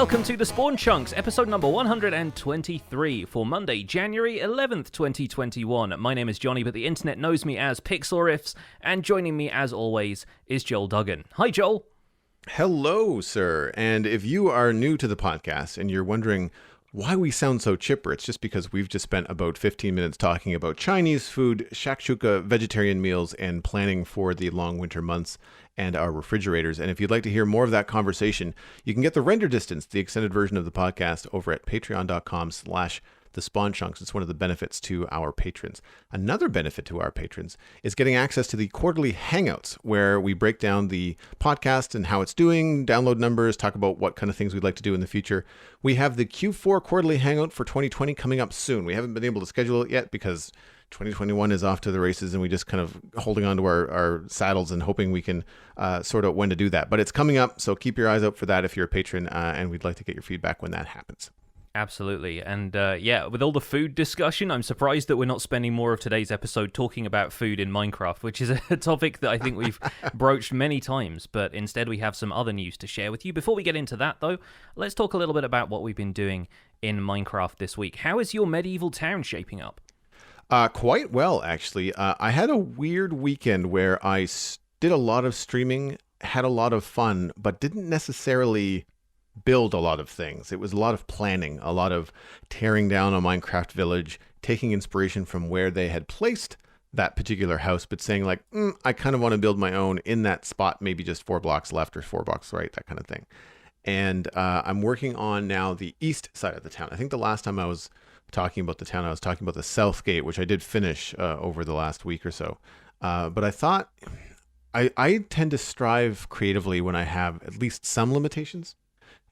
Welcome to the Spawn Chunks, episode number 123 for Monday, January 11th, 2021. My name is Johnny, but the internet knows me as Pixel Riffs, and joining me as always is Joel Duggan. Hi, Joel. Hello, sir. And if you are new to the podcast and you're wondering why we sound so chipper, it's just because we've just spent about 15 minutes talking about Chinese food, shakshuka, vegetarian meals, and planning for the long winter months and our refrigerators. And if you'd like to hear more of that conversation, you can get the render distance, the extended version of the podcast, over at patreon.com/the Spawn Chunks. It's one of the benefits to our patrons. Another benefit to our patrons is getting access to the quarterly hangouts, where we break down the podcast and how it's doing, download numbers, talk about what kind of things we'd like to do in the future. We have the Q4 quarterly hangout for 2020 coming up soon. We haven't been able to schedule it yet because 2021 is off to the races and we just kind of holding on to our saddles and hoping we can sort out when to do that. But it's coming up, so keep your eyes out for that if you're a patron, and we'd like to get your feedback when that happens. Absolutely. And with all the food discussion, I'm surprised that we're not spending more of today's episode talking about food in Minecraft, which is a topic that I think we've broached many times, but instead we have some other news to share with you. Before we get into that, though, let's talk a little bit about what we've been doing in Minecraft this week. How is your medieval town shaping up? Quite well, actually. I had a weird weekend where I did a lot of streaming, had a lot of fun, but didn't necessarily build a lot of things. It was a lot of planning, a lot of tearing down a Minecraft village, taking inspiration from where they had placed that particular house, but saying like, I kind of want to build my own in that spot, maybe just 4 blocks left or 4 blocks right, that kind of thing. And I'm working on now the east side of the town. I think the last time I was talking about the town, I was talking about the south gate, which I did finish over the last week or so. But I thought I tend to strive creatively when I have at least some limitations.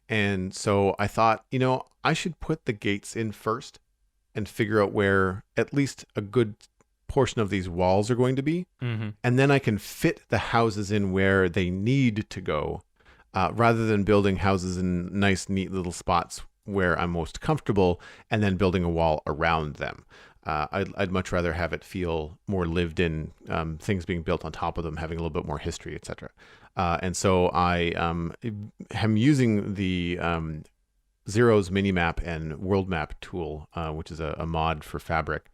And so I thought, I should put the gates in first and figure out where at least a good portion of these walls are going to be. Mm-hmm. And then I can fit the houses in where they need to go, rather than building houses in nice, neat little spots where I'm most comfortable and then building a wall around them. I'd much rather have it feel more lived in, things being built on top of them, having a little bit more history, etc. And so I am using the Zero's Minimap and World Map tool, which is a mod for Fabric.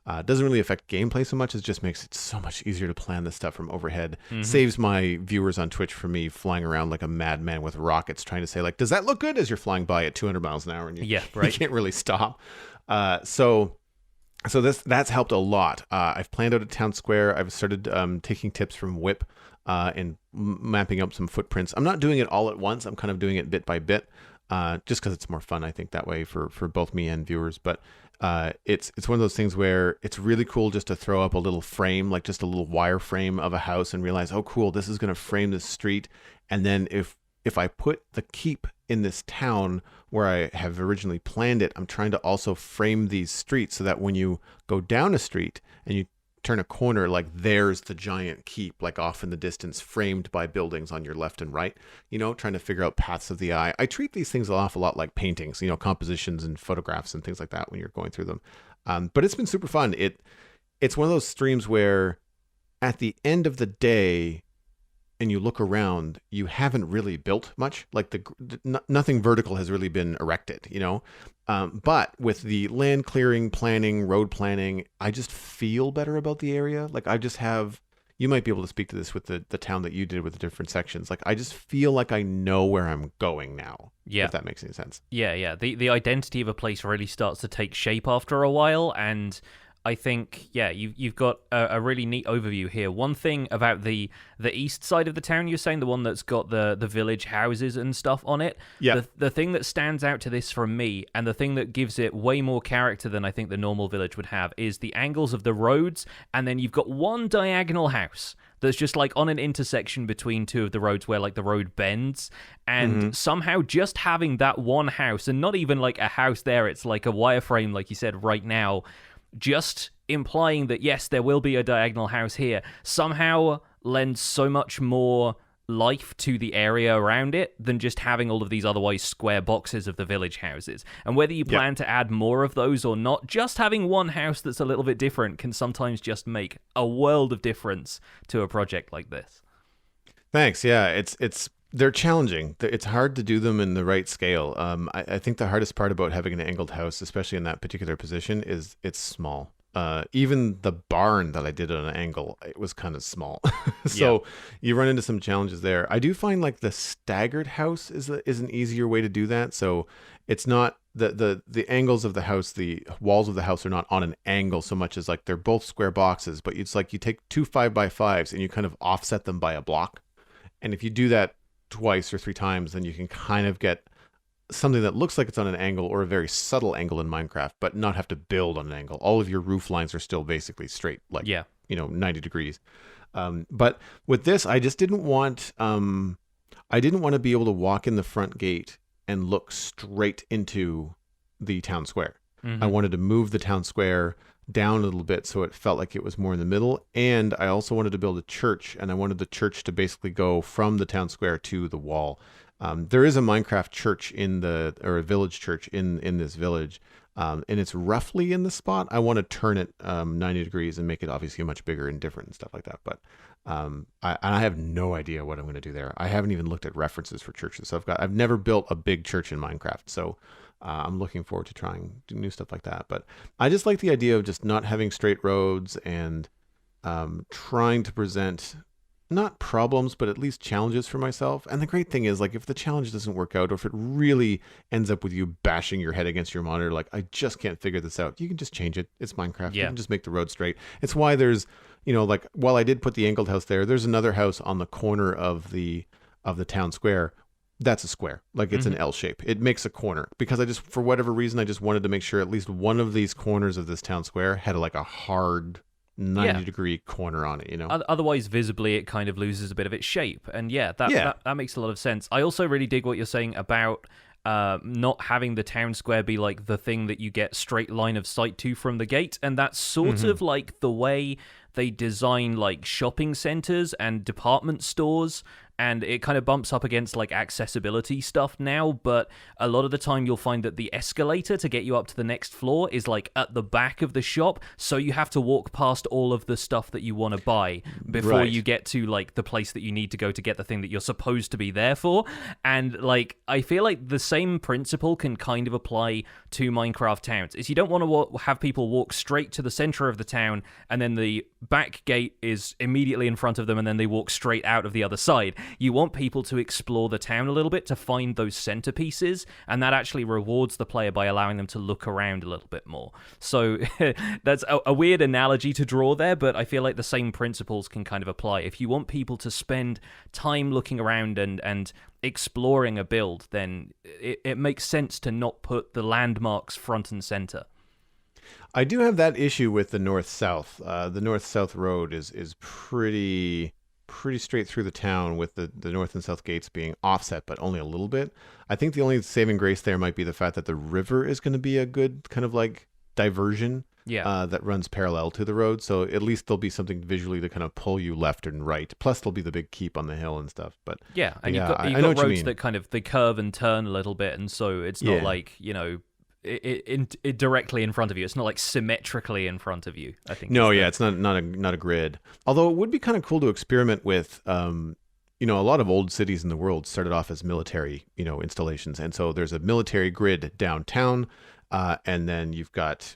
It doesn't really affect gameplay so much. It just makes it so much easier to plan this stuff from overhead. Mm-hmm. Saves my viewers on Twitch from me flying around like a madman with rockets trying to say, like, does that look good, as you're flying by at 200 miles an hour and you can't really stop. So that's helped a lot. I've planned out a town square. I've started taking tips from Whip and mapping up some footprints. I'm not doing it all at once. I'm kind of doing it bit by bit, just because it's more fun, I think, that way for both me and viewers. But it's one of those things where it's really cool just to throw up a little frame, like just a little wire frame of a house, and realize, oh, cool, this is going to frame this street. And then if I put the keep in this town where I have originally planned it, I'm trying to also frame these streets so that when you go down a street and you turn a corner, like there's the giant keep, like off in the distance, framed by buildings on your left and right, trying to figure out paths of the eye. I treat these things an awful lot like paintings, compositions and photographs and things like that when you're going through them. But it's been super fun. It's one of those streams where at the end of the day, and you look around, you haven't really built much. Like nothing vertical has really been erected, but with the land clearing, planning, road planning, I just feel better about the area. Like I just have, you might be able to speak to this with the town that you did with the different sections. Like I just feel like I know where I'm going now. Yeah. If that makes any sense. Yeah. The identity of a place really starts to take shape after a while, and I think, you've got a really neat overview here. One thing about the east side of the town, you're saying, the one that's got the village houses and stuff on it. Yeah. The thing that stands out to this from me, and the thing that gives it way more character than I think the normal village would have, is the angles of the roads, and then you've got one diagonal house that's just like on an intersection between two of the roads where like the road bends, and somehow just having that one house, and not even like a house there, it's like a wireframe, like you said right now, just implying that, yes, there will be a diagonal house here, somehow lends so much more life to the area around it than just having all of these otherwise square boxes of the village houses. And whether you plan to add more of those or not, just having one house that's a little bit different can sometimes just make a world of difference to a project like this. Thanks. Yeah, it's They're challenging. It's hard to do them in the right scale. I think the hardest part about having an angled house, especially in that particular position, is it's small. Even the barn that I did at an angle, it was kind of small. Yeah. So you run into some challenges there. I do find like the staggered house is an easier way to do that. So it's not the angles of the house, the walls of the house are not on an angle so much as like they're both square boxes, but it's like you take two 5x5s and you kind of offset them by a block. And if you do that twice or three times, then you can kind of get something that looks like it's on an angle or a very subtle angle in Minecraft, but not have to build on an angle. All of your roof lines are still basically straight, like, Yeah. 90 degrees. But with this, I just didn't want, I didn't want to be able to walk in the front gate and look straight into the town square. I Hmm. wanted to move the town square down a little bit so it felt like it was more in the middle. And I also wanted to build a church, and I wanted the church to basically go from the town square to the wall. There is a Minecraft church or a village church in this village, and it's roughly in the spot. I want to turn it 90 degrees and make it obviously much bigger and different and stuff like that. But I have no idea what I'm going to do there. I haven't even looked at references for churches. So I've never built a big church in Minecraft. So I'm looking forward to trying new stuff like that. But I just like the idea of just not having straight roads and trying to present not problems, but at least challenges for myself. And the great thing is, like, if the challenge doesn't work out, or if it really ends up with you bashing your head against your monitor, like, I just can't figure this out, you can just change it. It's Minecraft. You Yeah. can just make the road straight. It's why there's, like, while I did put the angled house there's another house on the corner of the town square. That's a square. Like, it's an Hmm. L shape. It makes a corner because I just, for whatever reason, I just wanted to make sure at least one of these corners of this town square had like a hard 90 Yeah. degree corner on it. Otherwise, visibly, it kind of loses a bit of its shape. And yeah, that, Yeah. that, that makes a lot of sense. I also really dig what you're saying about not having the town square be like the thing that you get straight line of sight to from the gate. And that's sort of like the way they design like shopping centers and department stores. And it kind of bumps up against like accessibility stuff now, but a lot of the time you'll find that the escalator to get you up to the next floor is like at the back of the shop, so you have to walk past all of the stuff that you want to buy before Right. you get to like the place that you need to go to get the thing that you're supposed to be there for. And like I feel like the same principle can kind of apply to Minecraft towns. Is you don't want to have people walk straight to the center of the town and then the back gate is immediately in front of them and then they walk straight out of the other side. You want people to explore the town a little bit to find those centerpieces, and that actually rewards the player by allowing them to look around a little bit more. So that's a weird analogy to draw there, but I feel like the same principles can kind of apply. If you want people to spend time looking around and exploring a build, then it makes sense to not put the landmarks front and center. I do have that issue with the north-south. The north-south road is pretty straight through the town, with the north and south gates being offset, but only a little bit. I think the only saving grace there might be the fact that the river is going to be a good kind of like diversion Yeah. that runs parallel to the road. So at least there'll be something visually to kind of pull you left and right. Plus there'll be the big keep on the hill and stuff. But Yeah, and yeah, you've I know got what you roads mean. that kind of they curve and turn a little bit, and so it's not Yeah. like it directly in front of you. It's not like symmetrically in front of you. I think. No, yeah, it's not a grid. Although it would be kind of cool to experiment with. A lot of old cities in the world started off as military, installations, and so there's a military grid downtown, and then you've got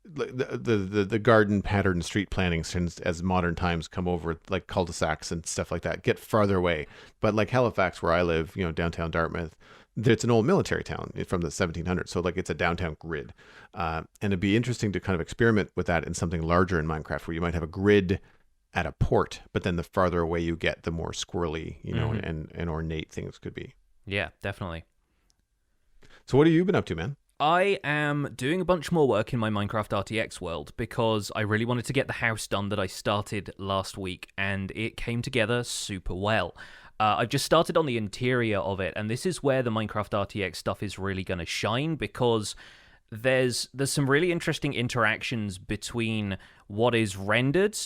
the garden pattern street planning, since as modern times come over, like cul-de-sacs and stuff like that, get farther away. But like Halifax, where I live, downtown Dartmouth, it's an old military town from the 1700s, so like it's a downtown grid, and it'd be interesting to kind of experiment with that in something larger in Minecraft, where you might have a grid at a port, but then the farther away you get, the more squirrely, and ornate things could be. Yeah, definitely. So what have you been up to, man? I am doing a bunch more work in my Minecraft RTX world because I really wanted to get the house done that I started last week, and it came together super well. I've just started on the interior of it, and this is where the Minecraft RTX stuff is really going to shine, because there's some really interesting interactions between what is rendered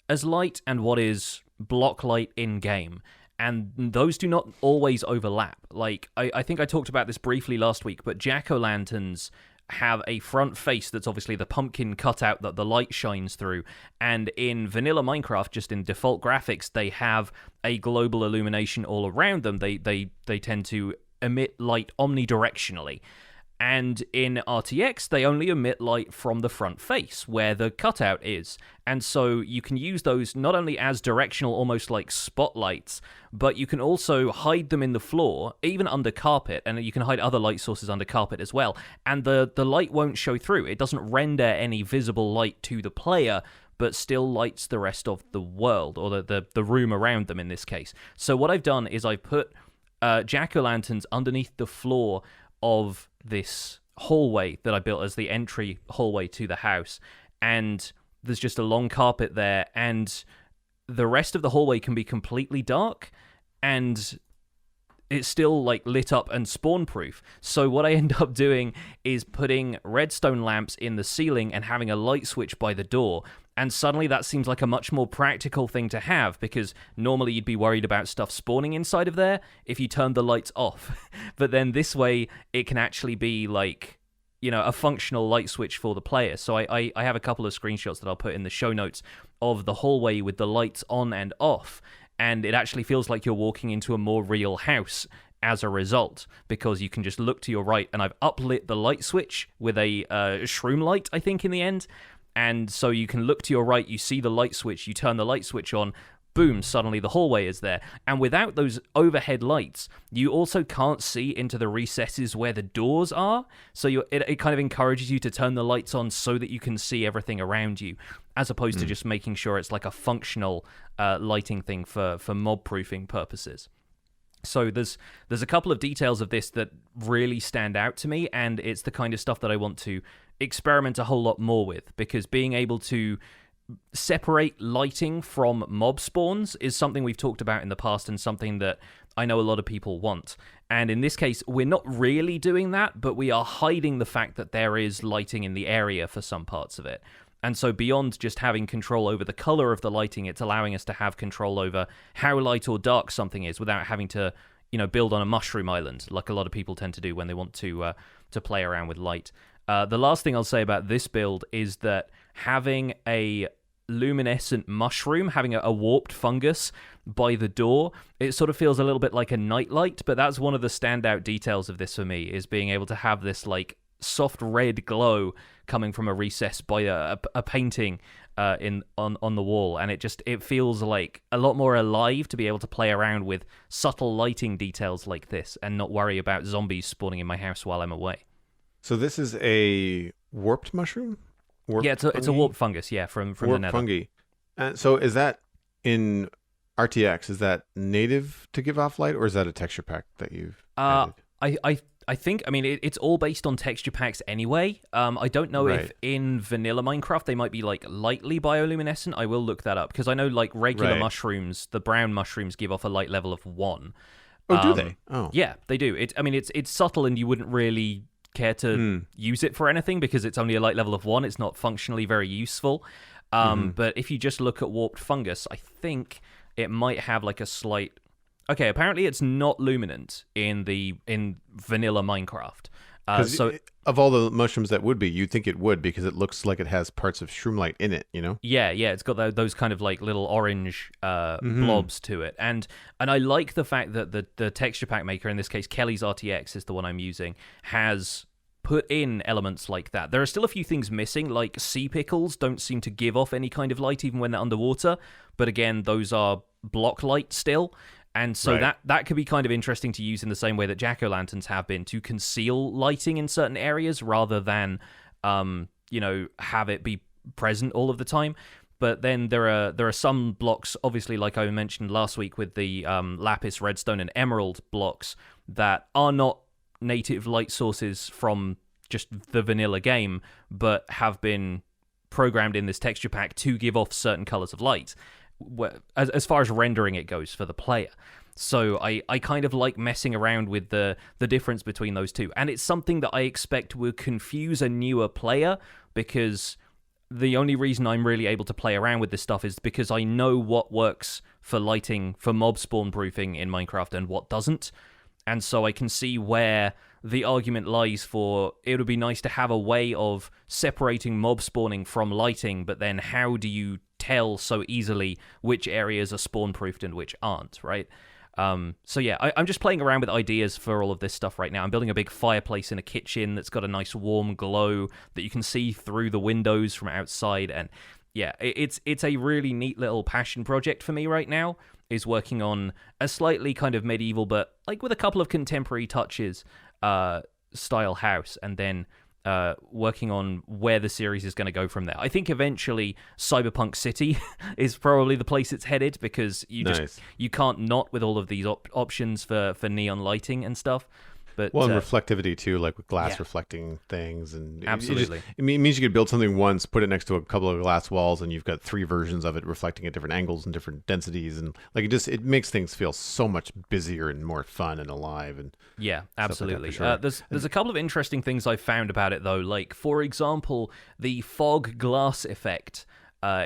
as light and what is block light in game. And those do not always overlap. Like, I think I talked about this briefly last week, but jack-o'-lanterns have a front face that's obviously the pumpkin cutout that the light shines through. And in vanilla Minecraft, just in default graphics, they have a global illumination all around them. They tend to emit light omnidirectionally. And in RTX, they only emit light from the front face, where the cutout is. And so you can use those not only as directional, almost like spotlights, but you can also hide them in the floor, even under carpet, and you can hide other light sources under carpet as well. And the light won't show through. It doesn't render any visible light to the player, but still lights the rest of the world, or the room around them in this case. So what I've done is I've put jack-o'-lanterns underneath the floor of this hallway that I built as the entry hallway to the house, and there's just a long carpet there, and the rest of the hallway can be completely dark, and it's still like lit up and spawn proof. So what I end up doing is putting redstone lamps in the ceiling and having a light switch by the door. And suddenly that seems like a much more practical thing to have, because normally you'd be worried about stuff spawning inside of there if you turned the lights off. But then this way it can actually be like, you know, a functional light switch for the player. So I have a couple of screenshots that I'll put in the show notes of the hallway with the lights on and off. And it actually feels like you're walking into a more real house as a result, because you can just look to your right, and I've uplit the light switch with a shroom light, I think, in the end. And so you can look to your right, you see the light switch, you turn the light switch on, boom, suddenly the hallway is there. And without those overhead lights, you also can't see into the recesses where the doors are. So it kind of encourages you to turn the lights on so that you can see everything around you, as opposed to just making sure it's like a functional lighting thing for mob-proofing purposes. So there's a couple of details of this that really stand out to me, and it's the kind of stuff that I want to experiment a whole lot more with, because being able to separate lighting from mob spawns is something we've talked about in the past, and something that I know a lot of people want. And in this case, we're not really doing that, but we are hiding the fact that there is lighting in the area for some parts of it. And so beyond just having control over the color of the lighting, it's allowing us to have control over how light or dark something is without having to, you know, build on a mushroom island like a lot of people tend to do when they want to play around with light. The last thing I'll say about this build is that having a luminescent mushroom, having a warped fungus by the door, it sort of feels a little bit like a nightlight, but that's one of the standout details of this for me, is being able to have this like soft red glow coming from a recess by a painting on the wall, and it feels like a lot more alive to be able to play around with subtle lighting details like this and not worry about zombies spawning in my house while I'm away. So this is a warped mushroom? Yeah, it's a warped fungus, yeah, from the Nether. Fungi. And so is that in RTX, is that native to give off light, or is that a texture pack that you've added? I think, I mean, it's all based on texture packs anyway. I don't know if in vanilla Minecraft they might be like lightly bioluminescent. I will look that up, because I know like regular mushrooms, the brown mushrooms give off a light level of 1. Oh, do they? Oh. Yeah, they do. It's subtle, and you wouldn't really care to use it for anything because it's only a light level of 1. It's not functionally very useful. But if you just look at warped fungus, I think it might have like a slight... Okay, apparently it's not luminant in vanilla Minecraft. Of all the mushrooms that would be, you'd think it would, because it looks like it has parts of shroomlight in it, you know? Yeah, it's got those kind of like little orange blobs to it. And I like the fact that the texture pack maker, in this case Kelly's RTX is the one I'm using, has put in elements like that. There are still a few things missing, like sea pickles don't seem to give off any kind of light even when they're underwater. But again, those are block light still. And so that could be kind of interesting to use in the same way that jack-o'-lanterns have been, to conceal lighting in certain areas rather than, have it be present all of the time. But then there are some blocks, obviously, like I mentioned last week with the lapis, redstone, and emerald blocks, that are not native light sources from just the vanilla game, but have been programmed in this texture pack to give off certain colors of light, as far as rendering it goes for the player. So I kind of like messing around with the difference between those two. And it's something that I expect will confuse a newer player, because the only reason I'm really able to play around with this stuff is because I know what works for lighting, for mob spawn proofing in Minecraft, and what doesn't. And so I can see where the argument lies for it would be nice to have a way of separating mob spawning from lighting, but then how do you tell so easily which areas are spawn proofed and which aren't, right? So yeah, I'm just playing around with ideas for all of this stuff right now. I'm building a big fireplace in a kitchen that's got a nice warm glow that you can see through the windows from outside, and yeah, it's a really neat little passion project for me right now, is working on a slightly kind of medieval, but like with a couple of contemporary touches, style house, and then working on where the series is going to go from there. I think eventually Cyberpunk City is probably the place it's headed, because you can't not with all of these options for neon lighting and stuff. But, and reflectivity too, like with glass reflecting things, and absolutely, it means you could build something once, put it next to a couple of glass walls, and you've got 3 versions of it reflecting at different angles and different densities, and like it makes things feel so much busier and more fun and alive. And yeah, absolutely. Like that, for sure. There's a couple of interesting things I've found about it though, like for example, the fog glass effect.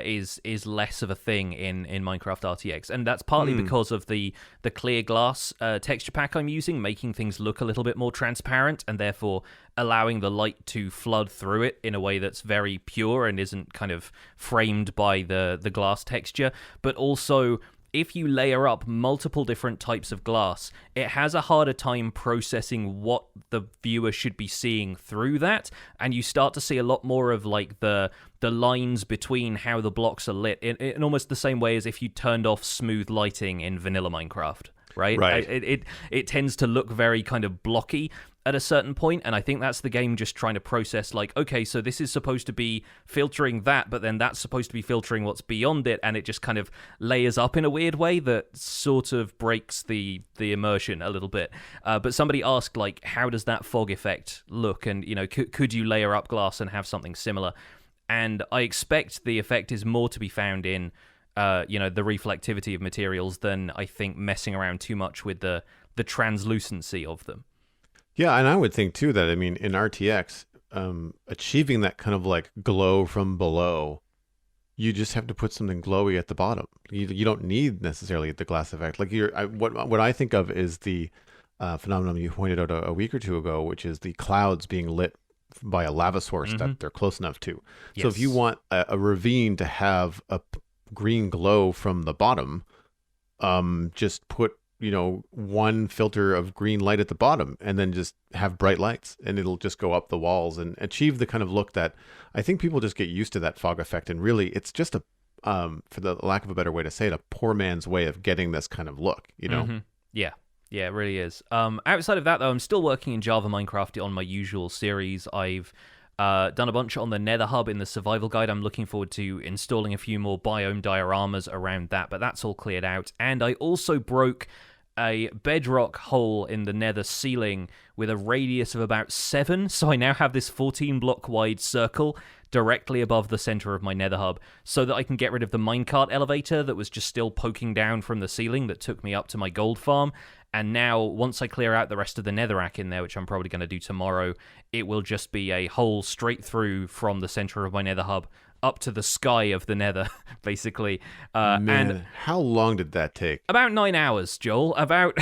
Is less of a thing in Minecraft RTX, and that's partly because of the clear glass texture pack I'm using, making things look a little bit more transparent, and therefore allowing the light to flood through it in a way that's very pure and isn't kind of framed by the glass texture. But also, if you layer up multiple different types of glass, it has a harder time processing what the viewer should be seeing through that, and you start to see a lot more of like the lines between how the blocks are lit in almost the same way as if you turned off smooth lighting in vanilla Minecraft, right? It tends to look very kind of blocky at a certain point, and I think that's the game just trying to process, like, okay, so this is supposed to be filtering that, but then that's supposed to be filtering what's beyond it, and it just kind of layers up in a weird way that sort of breaks the immersion a little bit. But somebody asked, like, how does that fog effect look, and, you know, could you layer up glass and have something similar? And I expect the effect is more to be found in, you know, the reflectivity of materials than I think messing around too much with the translucency of them. Yeah, and I would think too that, I mean, in RTX, achieving that kind of like glow from below, you just have to put something glowy at the bottom. You don't need necessarily the glass effect. Like what I think of is the phenomenon you pointed out a week or two ago, which is the clouds being lit by a lava source that they're close enough to. Yes. So if you want a ravine to have a green glow from the bottom, just put, you know, one filter of green light at the bottom, and then just have bright lights, and it'll just go up the walls and achieve the kind of look that I think people just get used to, that fog effect. And really, it's just a, for the lack of a better way to say it, a poor man's way of getting this kind of look, you know? Mm-hmm. Yeah, it really is. Outside of that, though, I'm still working in Java Minecraft on my usual series. I've done a bunch on the Nether hub in the survival guide. I'm looking forward to installing a few more biome dioramas around that, but that's all cleared out. And I also broke a bedrock hole in the Nether ceiling with a radius of about 7, so I now have this 14 block wide circle directly above the center of my Nether hub, so that I can get rid of the minecart elevator that was just still poking down from the ceiling that took me up to my gold farm. And now, once I clear out the rest of the netherrack in there, which I'm probably going to do tomorrow, it will just be a hole straight through from the center of my Nether hub up to the sky of the Nether, basically. Man, and how long did that take? About 9 hours, Joel. About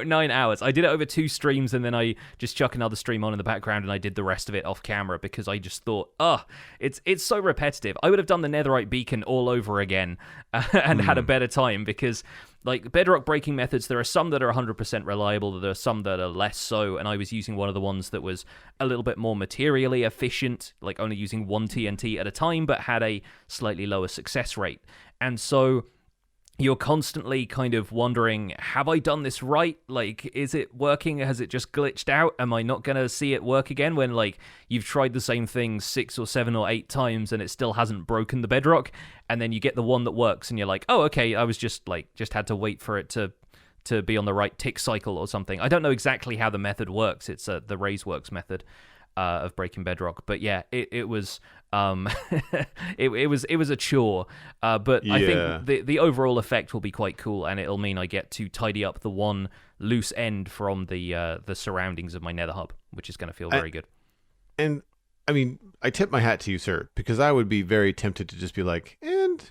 9 hours. I did it over 2 streams, and then I just chuck another stream on in the background, and I did the rest of it off camera, because I just thought, it's so repetitive. I would have done the netherite beacon all over again and had a better time, because like bedrock breaking methods, there are some that are 100% reliable, there are some that are less so, and I was using one of the ones that was a little bit more materially efficient, like only using 1 TNT at a time, but had a slightly lower success rate. And so you're constantly kind of wondering, have I done this right? Like, is it working? Has it just glitched out? Am I not going to see it work again, when like you've tried the same thing 6 or 7 or 8 times and it still hasn't broken the bedrock? And then you get the one that works and you're like, oh, okay, I was just had to wait for it to be on the right tick cycle or something. I don't know exactly how the method works. It's the RaiseWorks method of breaking bedrock, but yeah, it was it was a chore, but yeah. I think the overall effect will be quite cool, and it'll mean I get to tidy up the one loose end from the surroundings of my Nether hub, which is going to feel very good. And I mean, I tip my hat to you, sir, because I would be very tempted to just be like, and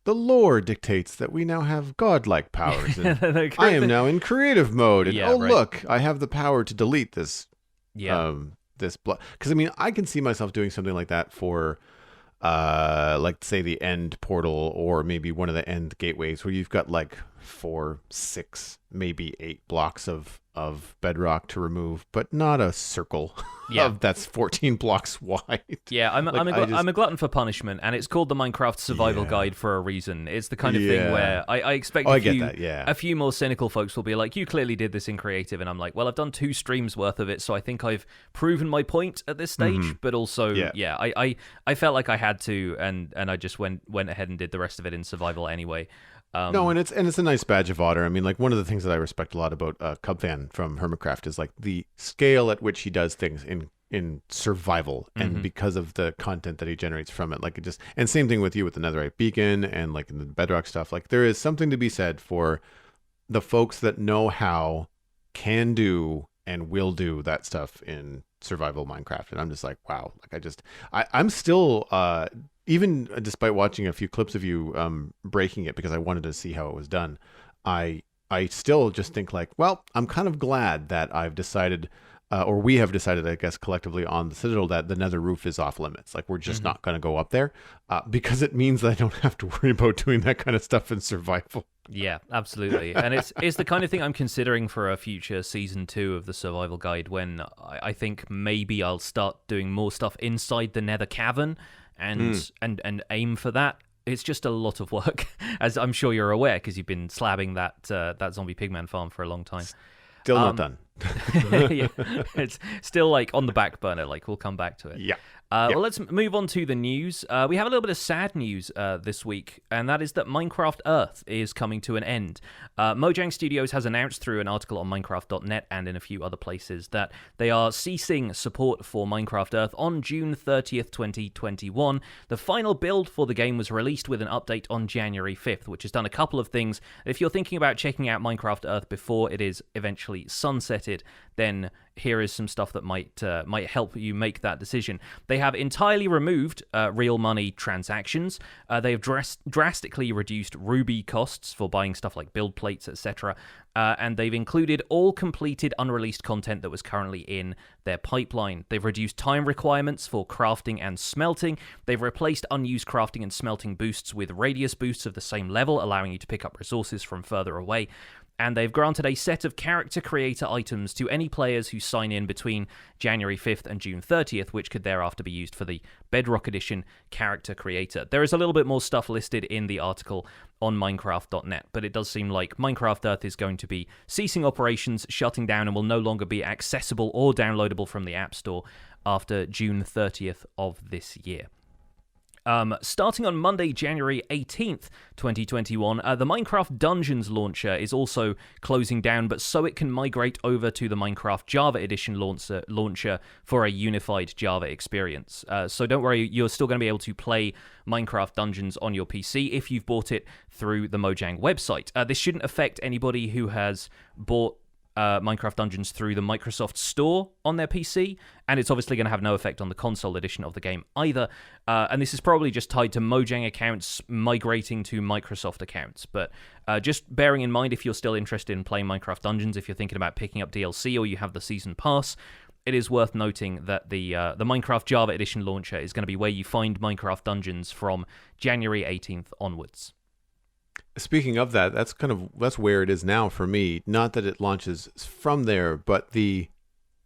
the lore dictates that we now have godlike powers. And I am now in creative mode. And look, I have the power to delete this. Yeah. This blood. Because I mean, I can see myself doing something like that for, like say the end portal or maybe one of the end gateways where you've got like 4, 6, maybe 8 blocks of bedrock to remove, but not a circle that's 14 blocks wide. Yeah, I'm a glutton for punishment, and it's called the Minecraft Survival Guide for a reason. It's the kind of thing where I expect a few more cynical folks will be like, you clearly did this in creative, and I'm like, well, I've done 2 streams worth of it, so I think I've proven my point at this stage, but also, I felt like I had to, and I just went ahead and did the rest of it in survival anyway. No, and it's a nice badge of honor. I mean, like one of the things that I respect a lot about Cubfan from Hermitcraft is like the scale at which he does things in survival, and because of the content that he generates from it, like it just, and same thing with you with the Netherite beacon and like in the bedrock stuff. Like there is something to be said for the folks that know how, can do, and will do that stuff in survival Minecraft. And I'm just like, wow, like I'm still even despite watching a few clips of you breaking it because I wanted to see how it was done, I still just think like, well, I'm kind of glad that I've decided, or we have decided, I guess, collectively on the Citadel that the Nether roof is off limits. Like we're just not going to go up there because it means that I don't have to worry about doing that kind of stuff in survival. Yeah, absolutely. And it's the kind of thing I'm considering for a future season 2 of the survival guide, when I think maybe I'll start doing more stuff inside the Nether cavern and aim for that. It's just a lot of work, as I'm sure you're aware, because you've been slabbing that zombie pigman farm for a long time. Still not done. Yeah, it's still like on the back burner. Like we'll come back to it. Yeah. Well, let's move on to the news. We have a little bit of sad news this week, and that is that Minecraft Earth is coming to an end. Mojang Studios has announced through an article on Minecraft.net and in a few other places that they are ceasing support for Minecraft Earth on June 30th, 2021. The final build for the game was released with an update on January 5th, which has done a couple of things. If you're thinking about checking out Minecraft Earth before it is eventually sunsetted, then here is some stuff that might help you make that decision. They have entirely removed real money transactions. They have drastically reduced Ruby costs for buying stuff like build plates, etc. And they've included all completed unreleased content that was currently in their pipeline. They've reduced time requirements for crafting and smelting. They've replaced unused crafting and smelting boosts with radius boosts of the same level, allowing you to pick up resources from further away. And they've granted a set of character creator items to any players who sign in between January 5th and June 30th, which could thereafter be used for the Bedrock Edition character creator. There is a little bit more stuff listed in the article on Minecraft.net, but it does seem like Minecraft Earth is going to be ceasing operations, shutting down, and will no longer be accessible or downloadable from the App Store after June 30th of this year. Starting on Monday, January 18th, 2021, the Minecraft Dungeons launcher is also closing down, but so it can migrate over to the Minecraft Java Edition launcher for a unified Java experience. So don't worry, you're still going to be able to play Minecraft Dungeons on your PC if you've bought it through the Mojang website. This shouldn't affect anybody who has bought Minecraft Dungeons through the Microsoft Store on their PC, and it's obviously going to have no effect on the console edition of the game either. And this is probably just tied to Mojang accounts migrating to Microsoft accounts. But just bearing in mind, if you're still interested in playing Minecraft Dungeons, if you're thinking about picking up DLC or you have the Season Pass, it is worth noting that the Minecraft Java Edition launcher is going to be where you find Minecraft Dungeons from January 18th onwards. Speaking of that, that's where it is now for me. Not that it launches from there, but the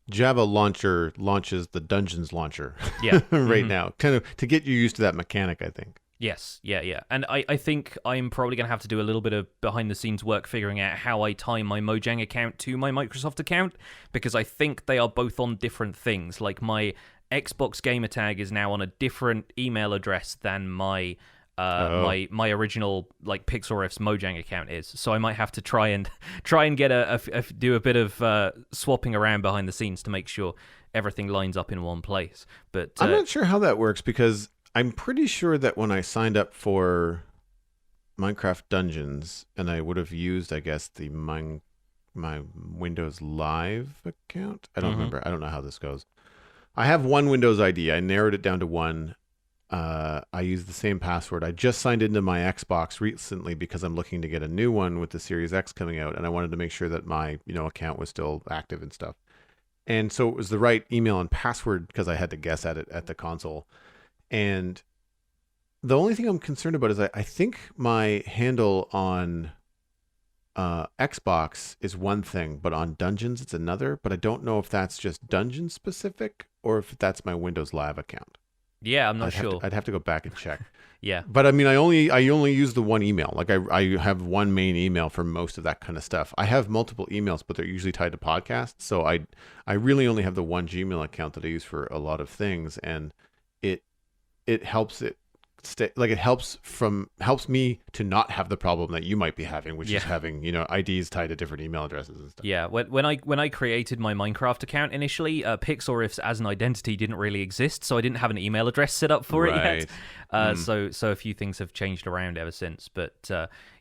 Java launcher launches the Dungeons launcher. Yeah. Right now, kind of to get you used to that mechanic, I think. Yes, yeah. And I think I'm probably going to have to do a little bit of behind-the-scenes work figuring out how I tie my Mojang account to my Microsoft account, because I think they are both on different things. Like my Xbox gamer tag is now on a different email address than my my original like Pixelriff's Mojang account is, so I might have to try and get do a bit of swapping around behind the scenes to make sure everything lines up in one place. But I'm not sure how that works, because I'm pretty sure that when I signed up for Minecraft Dungeons, and I would have used, I guess, my Windows Live account. I don't remember. I don't know how this goes. I have one Windows ID. I narrowed it down to one. I use the same password. I just signed into my Xbox recently because I'm looking to get a new one with the Series X coming out, and I wanted to make sure that my account was still active and stuff. And so it was the right email and password because I had to guess at it at the console. And the only thing I'm concerned about is I think my handle on Xbox is one thing, but on Dungeons it's another. But I don't know if that's just Dungeon specific or if that's my Windows Live account. Yeah, I'm not sure. I'd have to go back and check. Yeah. But I mean, I only use the one email. Like I have one main email for most of that kind of stuff. I have multiple emails, but they're usually tied to podcasts. So I really only have the one Gmail account that I use for a lot of things, and it helps it stay, like it helps me to not have the problem that you might be having, which is having IDs tied to different email addresses and stuff. Yeah, when I created my Minecraft account initially, Pixelriffs as an identity didn't really exist, so I didn't have an email address set up for it yet. So a few things have changed around ever since. But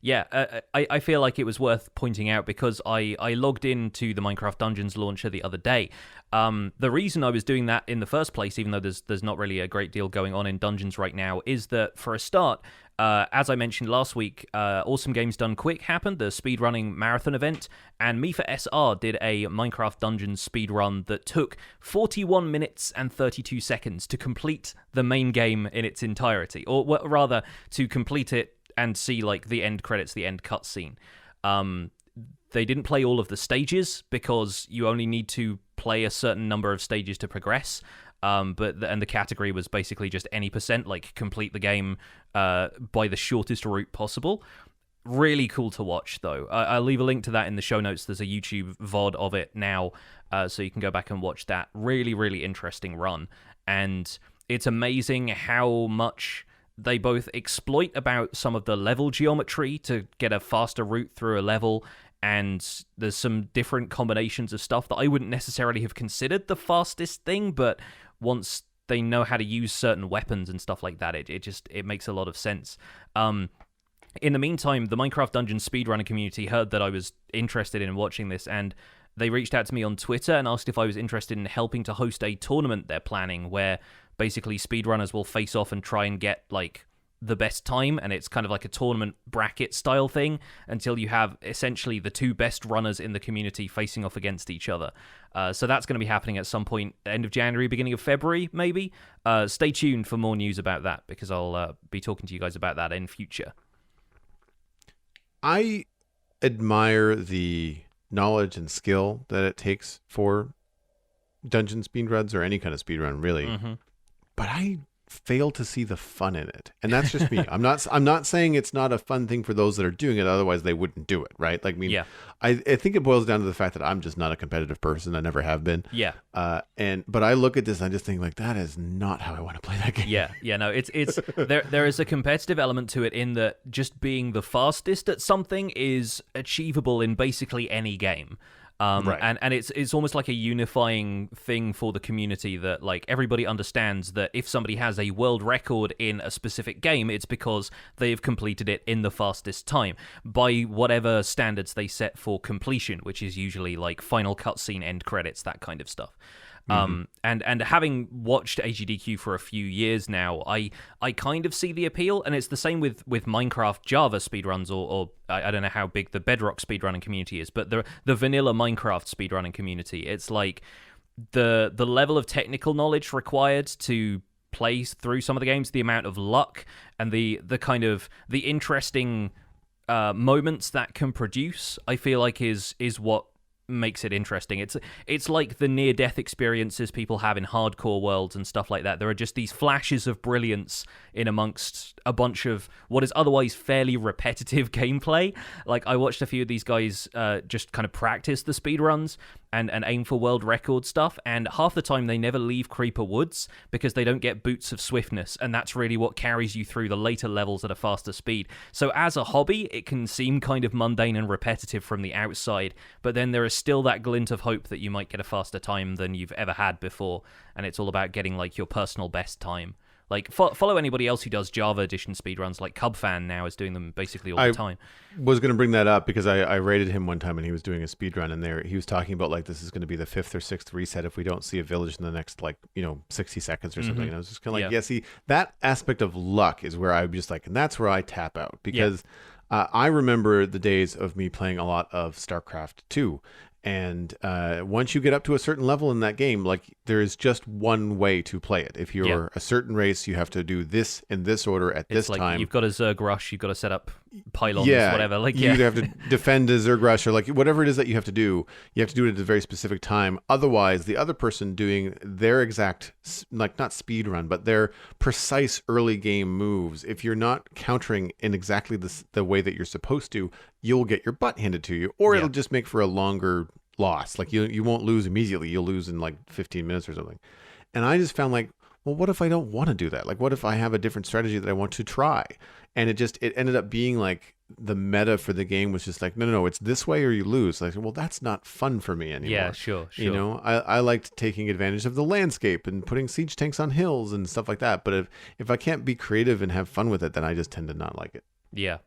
I feel like it was worth pointing out because I logged into the Minecraft Dungeons launcher the other day. The reason I was doing that in the first place, even though there's not really a great deal going on in Dungeons right now, is that for a start, as I mentioned last week, Awesome Games Done Quick happened, the speedrunning marathon event, and me for SR did a Minecraft Dungeons speedrun that took 41 minutes and 32 seconds to complete the main game in its entirety, or rather, to complete it and see like the end credits, the end cutscene. They didn't play all of the stages because you only need to play a certain number of stages to progress. And the category was basically just any percent, like complete the game by the shortest route possible. Really cool to watch, though. I'll leave a link to that in the show notes. There's a YouTube VOD of it now, so you can go back and watch that. Really, really interesting run. And it's amazing how much they both exploit about some of the level geometry to get a faster route through a level, and there's some different combinations of stuff that I wouldn't necessarily have considered the fastest thing, but once they know how to use certain weapons and stuff like that, it makes a lot of sense. In the meantime, the Minecraft Dungeons speedrunning community heard that I was interested in watching this, and they reached out to me on Twitter and asked if I was interested in helping to host a tournament they're planning where basically speedrunners will face off and try and get like the best time, and it's kind of like a tournament bracket style thing until you have essentially the two best runners in the community facing off against each other. So that's going to be happening at some point end of January, beginning of February, maybe. Stay tuned for more news about that because I'll be talking to you guys about that in future. I admire the knowledge and skill that it takes for dungeon speedruns or any kind of speedrun, really. Mm-hmm. But I fail to see the fun in it, and that's just me. I'm not saying it's not a fun thing for those that are doing it, otherwise they wouldn't do it, right? Like, I mean, I think it boils down to the fact that I'm just not a competitive person. I never have been. But I look at this and I just think like, that is not how I want to play that game. No, it's there is a competitive element to it in that just being the fastest at something is achievable in basically any game. Right. And it's almost like a unifying thing for the community that like everybody understands that if somebody has a world record in a specific game, it's because they've completed it in the fastest time by whatever standards they set for completion, which is usually like final cutscene, end credits, that kind of stuff. And having watched AGDQ for a few years now, I kind of see the appeal, and it's the same with Minecraft Java speedruns, or I don't know how big the Bedrock speedrunning community is, but the vanilla Minecraft speedrunning community, it's like the level of technical knowledge required to play through some of the games, the amount of luck, and the kind of the interesting moments that can produce, I feel like is what makes it interesting. It's like the near-death experiences people have in hardcore worlds and stuff like that. There are just these flashes of brilliance in amongst a bunch of what is otherwise fairly repetitive gameplay. Like, I watched a few of these guys just kind of practice the speedruns and aim for world record stuff, and half the time they never leave Creeper Woods because they don't get boots of swiftness, and that's really what carries you through the later levels at a faster speed. So as a hobby, it can seem kind of mundane and repetitive from the outside, but then there is still that glint of hope that you might get a faster time than you've ever had before, and it's all about getting like your personal best time, Like follow anybody else who does Java edition speedruns. Like Cubfan now is doing them basically all the time. Was going to bring that up because I rated him one time and he was doing a speed run, and he was talking about like this is going to be the 5th or 6th reset if we don't see a village in the next 60 seconds or something. And I was just kind of like, yeah, see, that aspect of luck is where I'm just like, and that's where I tap out because I remember the days of me playing a lot of StarCraft 2. And once you get up to a certain level in that game, like there is just one way to play it. If you're a certain race, you have to do this in this order at this time. You've got a Zerg rush, you've got to set up pylons, whatever. You have to defend a Zerg rush or like whatever it is that you have to do it at a very specific time. Otherwise, the other person doing their exact, like not speed run, but their precise early game moves, if you're not countering in exactly the way that you're supposed to, you'll get your butt handed to you, or it'll just make for a longer loss. Like you won't lose immediately. You'll lose in like 15 minutes or something. And I just found like, well, what if I don't want to do that? Like, what if I have a different strategy that I want to try? And it ended up being like the meta for the game was just like, no, it's this way or you lose. Like, well, that's not fun for me anymore. Yeah, sure. You know, I liked taking advantage of the landscape and putting siege tanks on hills and stuff like that. But if I can't be creative and have fun with it, then I just tend to not like it. Yeah.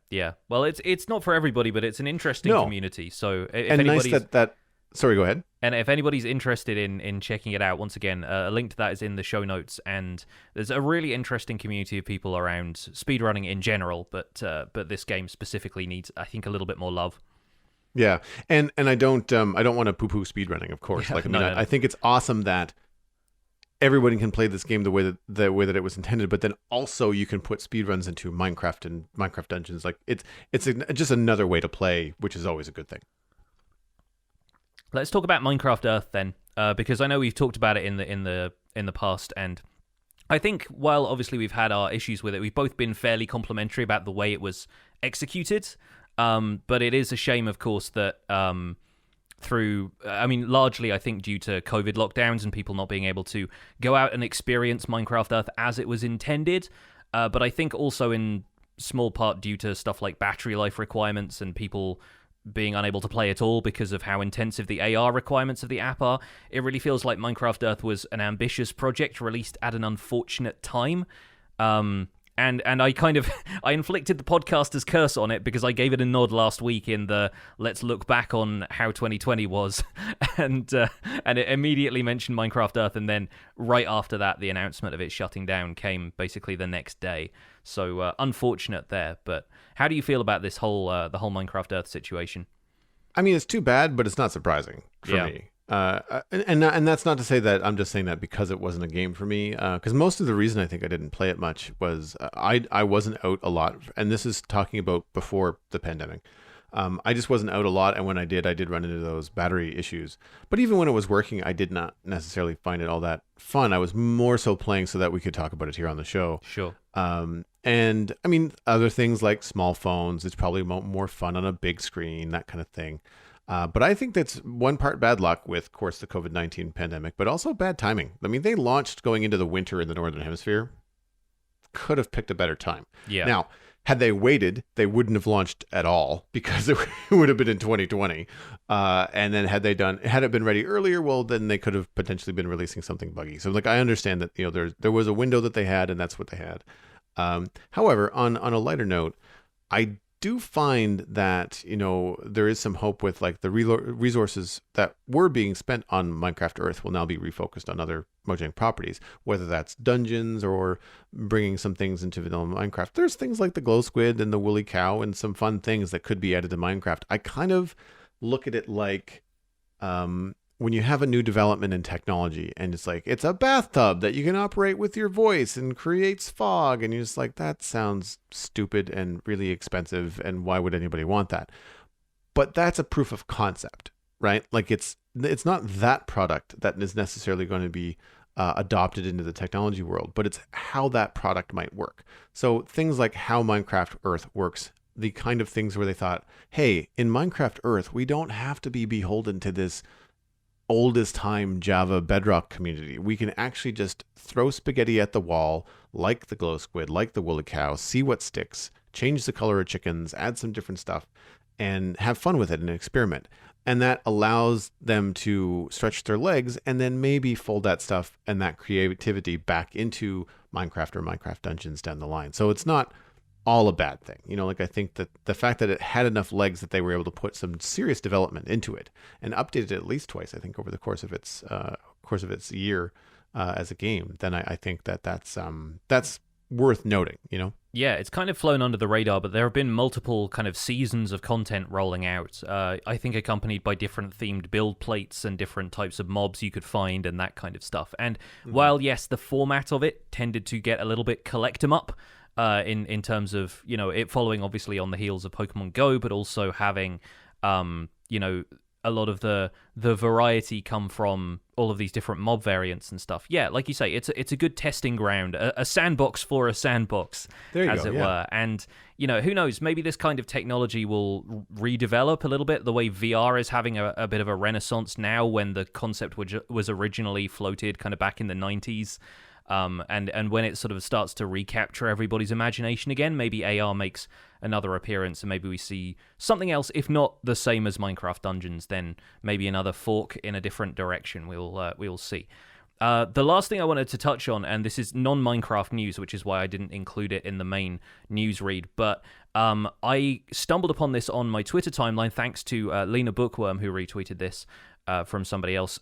Well, it's not for everybody, but it's an interesting community. So if anybody's nice that sorry, go ahead. And if anybody's interested in checking it out, once again, a link to that is in the show notes. And there's a really interesting community of people around speedrunning in general, but this game specifically needs, I think, a little bit more love. Yeah, and I don't want to poo-poo speedrunning, of course. Yeah, I think it's awesome that everybody can play this game the way that it was intended, but then also you can put speedruns into Minecraft and Minecraft Dungeons. Like it's just another way to play, which is always a good thing. Let's talk about Minecraft Earth then, because I know we've talked about it in the past, and I think while obviously we've had our issues with it, we've both been fairly complimentary about the way it was executed. But it is a shame, of course, that largely I think due to COVID lockdowns and people not being able to go out and experience Minecraft Earth as it was intended, but I think also in small part due to stuff like battery life requirements and people being unable to play at all because of how intensive the AR requirements of the app are. It really feels like Minecraft Earth was an ambitious project released at an unfortunate time. And I kind of I inflicted the podcaster's curse on it because I gave it a nod last week in the let's look back on how 2020 was, and it immediately mentioned Minecraft Earth, and then right after that the announcement of it shutting down came basically the next day. So unfortunate there. But how do you feel about this whole the whole Minecraft Earth situation? I mean, it's too bad, but it's not surprising for me. And that's not to say that I'm just saying that because it wasn't a game for me. Because most of the reason I think I didn't play it much was I wasn't out a lot, and this is talking about before the pandemic. I just wasn't out a lot, and when I did run into those battery issues. But even when it was working, I did not necessarily find it all that fun. I was more so playing so that we could talk about it here on the show. Sure. And I mean, other things like small phones, it's probably more fun on a big screen, that kind of thing. But I think that's one part bad luck with, of course, the COVID-19 pandemic, but also bad timing. I mean, they launched going into the winter in the Northern Hemisphere. Could have picked a better time. Yeah. Now, had they waited, they wouldn't have launched at all because it would have been in 2020. And then had it been ready earlier, well, then they could have potentially been releasing something buggy. So like, I understand that, there was a window that they had, and that's what they had. However, on a lighter note, I do find that, there is some hope with like the resources that were being spent on Minecraft Earth will now be refocused on other Mojang properties, whether that's dungeons or bringing some things into vanilla Minecraft. There's things like the glow squid and the woolly cow and some fun things that could be added to Minecraft. I kind of look at it like, when you have a new development in technology and it's like, it's a bathtub that you can operate with your voice and creates fog. And you're just like, that sounds stupid and really expensive. And why would anybody want that? But that's a proof of concept, right? Like it's not that product that is necessarily going to be adopted into the technology world, but it's how that product might work. So things like how Minecraft Earth works, the kind of things where they thought, hey, in Minecraft Earth, we don't have to be beholden to this oldest time Java Bedrock community. We can actually just throw spaghetti at the wall, like the glow squid, like the woolly cow, see what sticks, change the color of chickens, add some different stuff, and have fun with it and experiment. And that allows them to stretch their legs and then maybe fold that stuff and that creativity back into Minecraft or Minecraft Dungeons down the line. So it's not all a bad thing. Like I think that the fact that it had enough legs that they were able to put some serious development into it and update it at least twice, I think, over the course of its year as a game, then I think that's worth noting. Yeah, it's kind of flown under the radar, but there have been multiple kind of seasons of content rolling out. I think accompanied by different themed build plates and different types of mobs you could find and that kind of stuff. And while yes, the format of it tended to get a little bit collect 'em up. In terms of it following obviously on the heels of Pokemon Go, but also having a lot of the variety come from all of these different mob variants and stuff. Yeah, like you say, it's a good testing ground, a sandbox for a sandbox, as it were. And who knows? Maybe this kind of technology will redevelop a little bit. The way VR is having a bit of a renaissance now, when the concept was originally floated kind of back in the 90s. And when it sort of starts to recapture everybody's imagination again, maybe AR makes another appearance, and maybe we see something else. If not the same as Minecraft Dungeons, then maybe another fork in a different direction. We'll see. The last thing I wanted to touch on, and this is non-Minecraft news, which is why I didn't include it in the main news read, but I stumbled upon this on my Twitter timeline thanks to Lena Bookworm, who retweeted this from somebody else.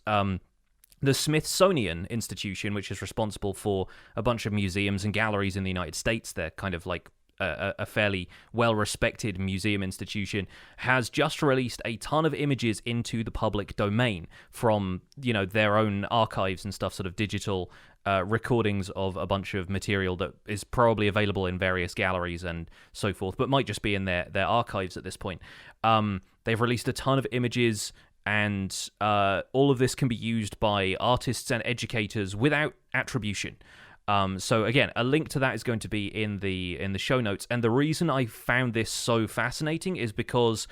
The Smithsonian Institution, which is responsible for a bunch of museums and galleries in the United States, they're kind of like a fairly well-respected museum institution, has just released a ton of images into the public domain from, their own archives and stuff, sort of digital recordings of a bunch of material that is probably available in various galleries and so forth, but might just be in their archives at this point. They've released a ton of images, and all of this can be used by artists and educators without attribution. So again, a link to that is going to be in the show notes. And the reason I found this so fascinating is because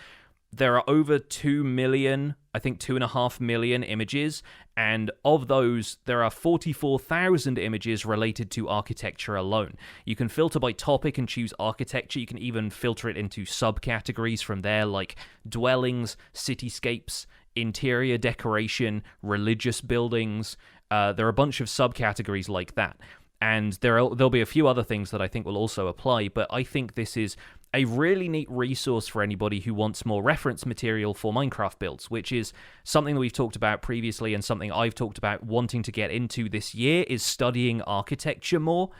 there are over 2 million, I think 2.5 million images, and of those, there are 44,000 images related to architecture alone. You can filter by topic and choose architecture. You can even filter it into subcategories from there, like dwellings, cityscapes, interior decoration, religious buildings. There are a bunch of subcategories like that. And there'll be a few other things that I think will also apply, but I think this is a really neat resource for anybody who wants more reference material for Minecraft builds, which is something that we've talked about previously and something I've talked about wanting to get into this year, is studying architecture more.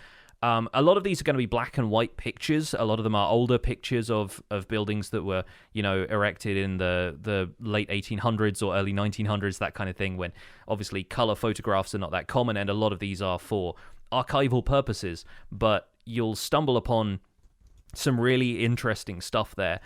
A lot of these are going to be black and white pictures. A lot of them are older pictures of buildings that were, erected in the late 1800s or early 1900s, that kind of thing, when obviously color photographs are not that common, and a lot of these are for archival purposes, but you'll stumble upon some really interesting stuff there.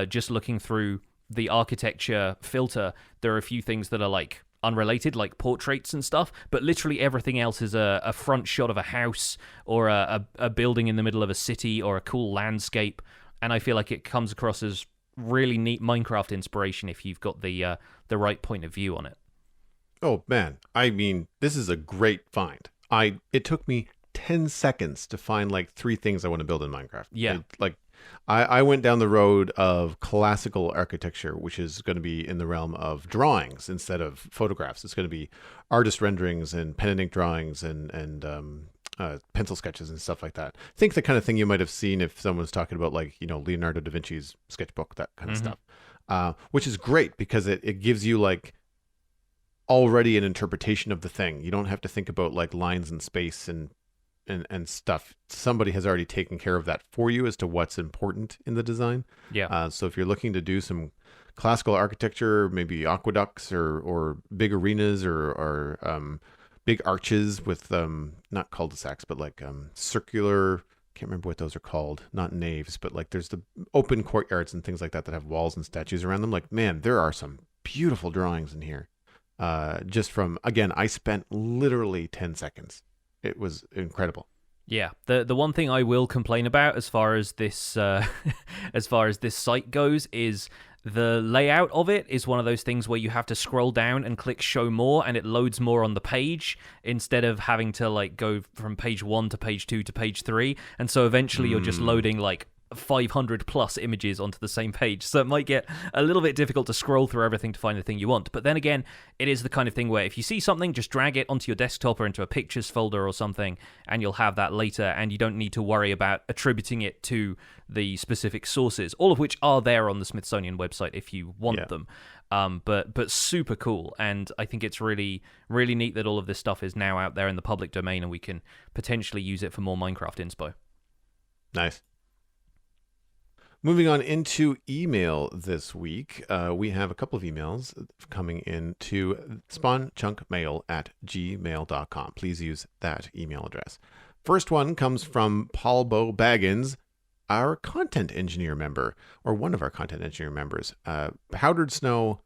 Just looking through the architecture filter, there are a few things that are like unrelated, like portraits and stuff, but literally everything else is a front shot of a house or a building in the middle of a city or a cool landscape, and I feel like it comes across as really neat Minecraft inspiration if you've got the right point of view on it. Oh man, I mean, this is a great find. It took me 10 seconds to find like 3 things I want to build in Minecraft. Yeah. I went down the road of classical architecture, which is going to be in the realm of drawings instead of photographs. It's going to be artist renderings and pen and ink drawings and pencil sketches and stuff like that. Think the kind of thing you might have seen if someone's talking about like, Leonardo da Vinci's sketchbook, that kind of stuff, which is great because it gives you like already an interpretation of the thing. You don't have to think about like lines and space and stuff. Somebody has already taken care of that for you as to what's important in the design. Yeah. So if you're looking to do some classical architecture, maybe aqueducts or big arenas or big arches with not cul-de-sacs, but like circular, can't remember what those are called, not naves, but like there's the open courtyards and things like that have walls and statues around them. Like, man, there are some beautiful drawings in here. Just from, again, I spent literally 10 seconds. It was incredible. Yeah, the one thing I will complain about as far as this as far as this site goes is the layout of it is one of those things where you have to scroll down and click show more, and it loads more on the page instead of having to like go from page 1 to page 2 to page 3, and so eventually you're just loading like 500 plus images onto the same page, so it might get a little bit difficult to scroll through everything to find the thing you want. But then again, it is the kind of thing where if you see something, just drag it onto your desktop or into a pictures folder or something, and you'll have that later, and you don't need to worry about attributing it to the specific sources, all of which are there on the Smithsonian website if you want them. But super cool, and I think it's really, really neat that all of this stuff is now out there in the public domain, and we can potentially use it for more Minecraft inspo. Nice. Moving on into email this week, we have a couple of emails coming in to spawnchunkmail@gmail.com. Please use that email address. First one comes from Paulbo Baggins, our content engineer member, or one of our content engineer members. Powder snow,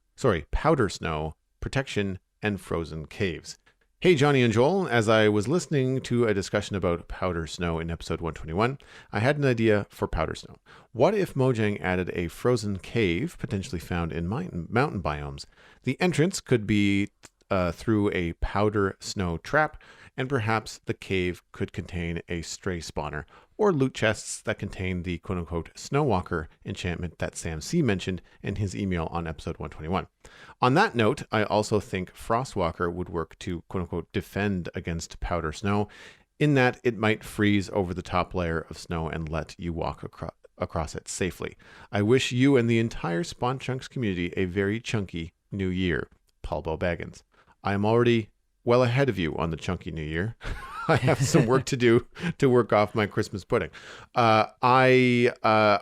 protection, and frozen caves. Hey, Johnny and Joel, as I was listening to a discussion about powder snow in episode 121, I had an idea for powder snow. What if Mojang added a frozen cave, potentially found in mountain biomes? The entrance could be through a powder snow trap, and perhaps the cave could contain a stray spawner, or loot chests that contain the quote-unquote Snowwalker enchantment that Sam C. mentioned in his email on episode 121. On that note, I also think Frostwalker would work to quote-unquote defend against powder snow, in that it might freeze over the top layer of snow and let you walk across it safely. I wish you and the entire Spawn Chunks community a very chunky new year. Paulbo Baggins. I am already well ahead of you on the chunky new year. I have some work to do to work off my Christmas pudding. I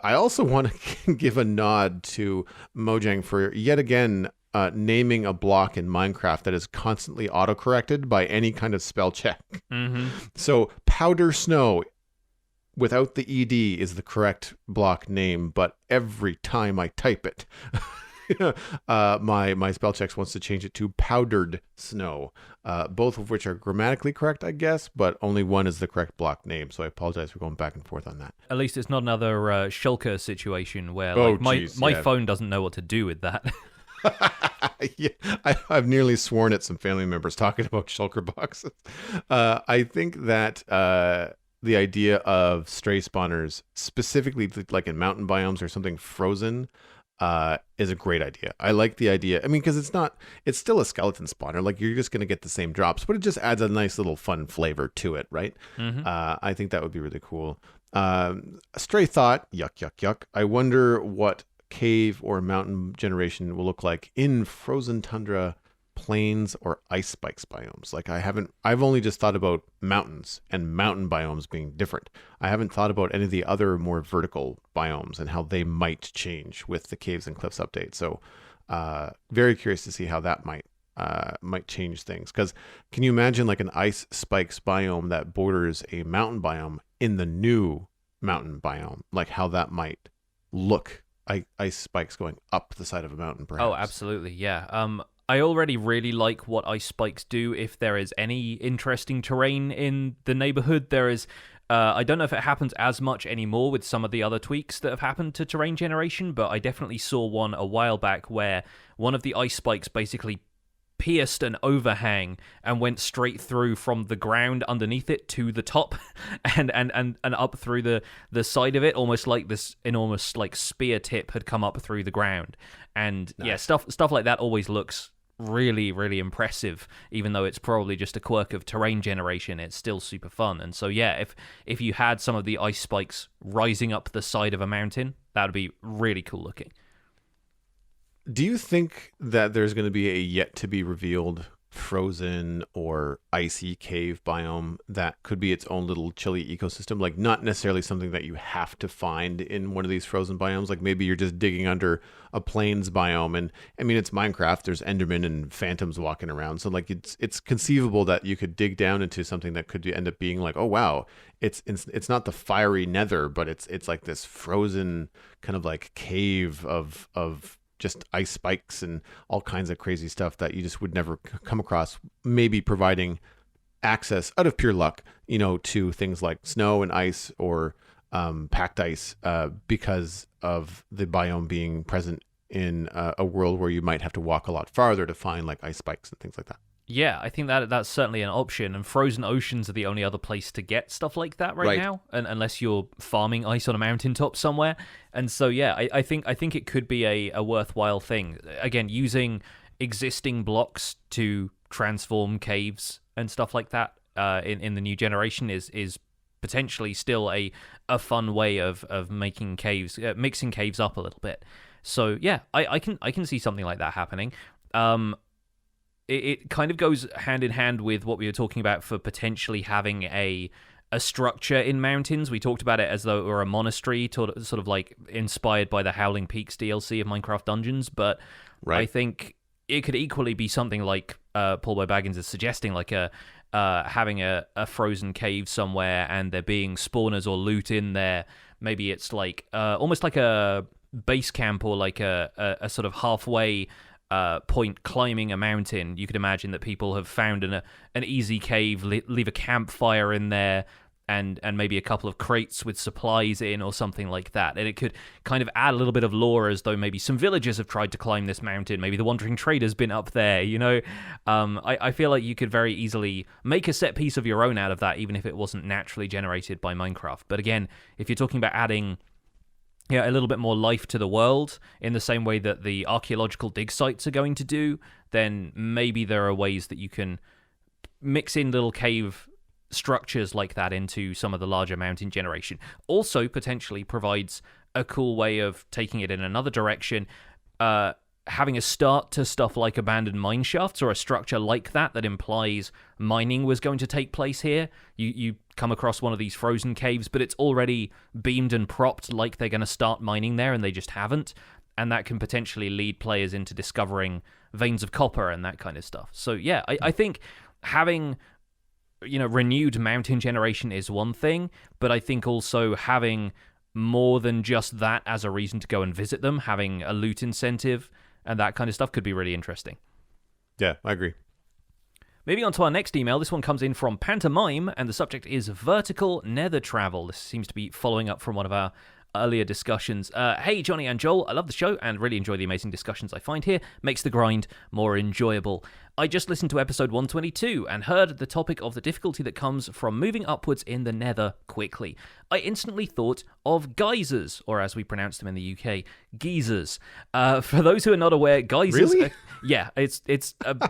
also want to give a nod to Mojang for yet again naming a block in Minecraft that is constantly autocorrected by any kind of spell check. Mm-hmm. So powder snow without the ED is the correct block name, but every time I type it, my spell checks wants to change it to powdered snow, both of which are grammatically correct, I guess, but only one is the correct block name. So I apologize for going back and forth on that. At least it's not another Shulker situation where my phone doesn't know what to do with that. Yeah, I've nearly sworn at some family members talking about shulker boxes. I think that the idea of stray spawners, specifically like in mountain biomes or something frozen, is a great idea. I like the idea. I mean, because it's still a skeleton spawner. Like, you're just going to get the same drops, but it just adds a nice little fun flavor to it, right? Mm-hmm. I think that would be really cool. A stray thought, yuck. I wonder what cave or mountain generation will look like in frozen tundra, plains, or ice spikes biomes. Like, I've only just thought about mountains and mountain biomes being different. I haven't thought about any of the other more vertical biomes and how they might change with the caves and cliffs update. So very curious to see how that might change things. Because can you imagine like an ice spikes biome that borders a mountain biome in the new mountain biome? Like, how that might look. Ice spikes going up the side of a mountain, perhaps. Oh, absolutely, yeah. I already really like what ice spikes do. If there is any interesting terrain in the neighborhood, there is. I don't know if it happens as much anymore with some of the other tweaks that have happened to terrain generation, but I definitely saw one a while back where one of the ice spikes basically pierced an overhang and went straight through from the ground underneath it to the top and up through the side of it, almost like this enormous like spear tip had come up through the ground. And nice. Yeah, stuff like that always looks really, really impressive, even though it's probably just a quirk of terrain generation. It's still super fun. And so yeah, if you had some of the ice spikes rising up the side of a mountain, that would be really cool looking. Do you think that there's going to be a yet to be revealed frozen or icy cave biome that could be its own little chilly ecosystem? Like, not necessarily something that you have to find in one of these frozen biomes. Like, maybe you're just digging under a plains biome, and I mean, it's Minecraft. There's Endermen and phantoms walking around, so like it's conceivable that you could dig down into something that could end up being like, oh wow, it's not the fiery Nether, but it's like this frozen kind of like cave of just ice spikes and all kinds of crazy stuff that you just would never come across, maybe providing access out of pure luck, to things like snow and ice or packed ice, because of the biome being present in a world where you might have to walk a lot farther to find like ice spikes and things like that. Yeah, I think that's certainly an option, and frozen oceans are the only other place to get stuff like that right Right. now, and unless you're farming ice on a mountaintop somewhere. And so, yeah, I think it could be a worthwhile thing. Again, using existing blocks to transform caves and stuff like that in the new generation is potentially still a fun way of making caves, mixing caves up a little bit. So yeah, I can see something like that happening. Um, it kind of goes hand in hand with what we were talking about for potentially having a structure in mountains. We talked about it as though it were a monastery, sort of like inspired by the Howling Peaks DLC of Minecraft Dungeons. But I Right. think it could equally be something like Paul Boy Baggins is suggesting, like having a frozen cave somewhere, and there being spawners or loot in there. Maybe it's like almost like a base camp, or like a sort of halfway point climbing a mountain. You could imagine that people have found an easy cave, leave a campfire in there, and maybe a couple of crates with supplies in, or something like that. And it could kind of add a little bit of lore, as though maybe some villagers have tried to climb this mountain. Maybe the Wandering Trader's been up there, you know? I feel like you could very easily make a set piece of your own out of that, even if it wasn't naturally generated by Minecraft. But again, if you're talking about adding a little bit more life to the world in the same way that the archaeological dig sites are going to do, then maybe there are ways that you can mix in little cave structures like that into some of the larger mountain generation. Also, potentially provides a cool way of taking it in another direction, having a start to stuff like abandoned mine shafts, or a structure like that implies mining was going to take place here. You come across one of these frozen caves, but it's already beamed and propped like they're going to start mining there, and they just haven't. And that can potentially lead players into discovering veins of copper and that kind of stuff. So yeah, I think having renewed mountain generation is one thing, but I think also having more than just that as a reason to go and visit them, having a loot incentive and that kind of stuff could be really interesting. Yeah, I agree. Moving on to our next email. This one comes in from Pantomime, and the subject is vertical nether travel. This seems to be following up from one of our earlier discussions. Hey, Johnny and Joel, I love the show and really enjoy the amazing discussions I find here. Makes the grind more enjoyable. I just listened to episode 122 and heard the topic of the difficulty that comes from moving upwards in the nether quickly. I instantly thought of geysers, or as we pronounce them in the UK, geysers. For those who are not aware, geysers... Really? Yeah, it's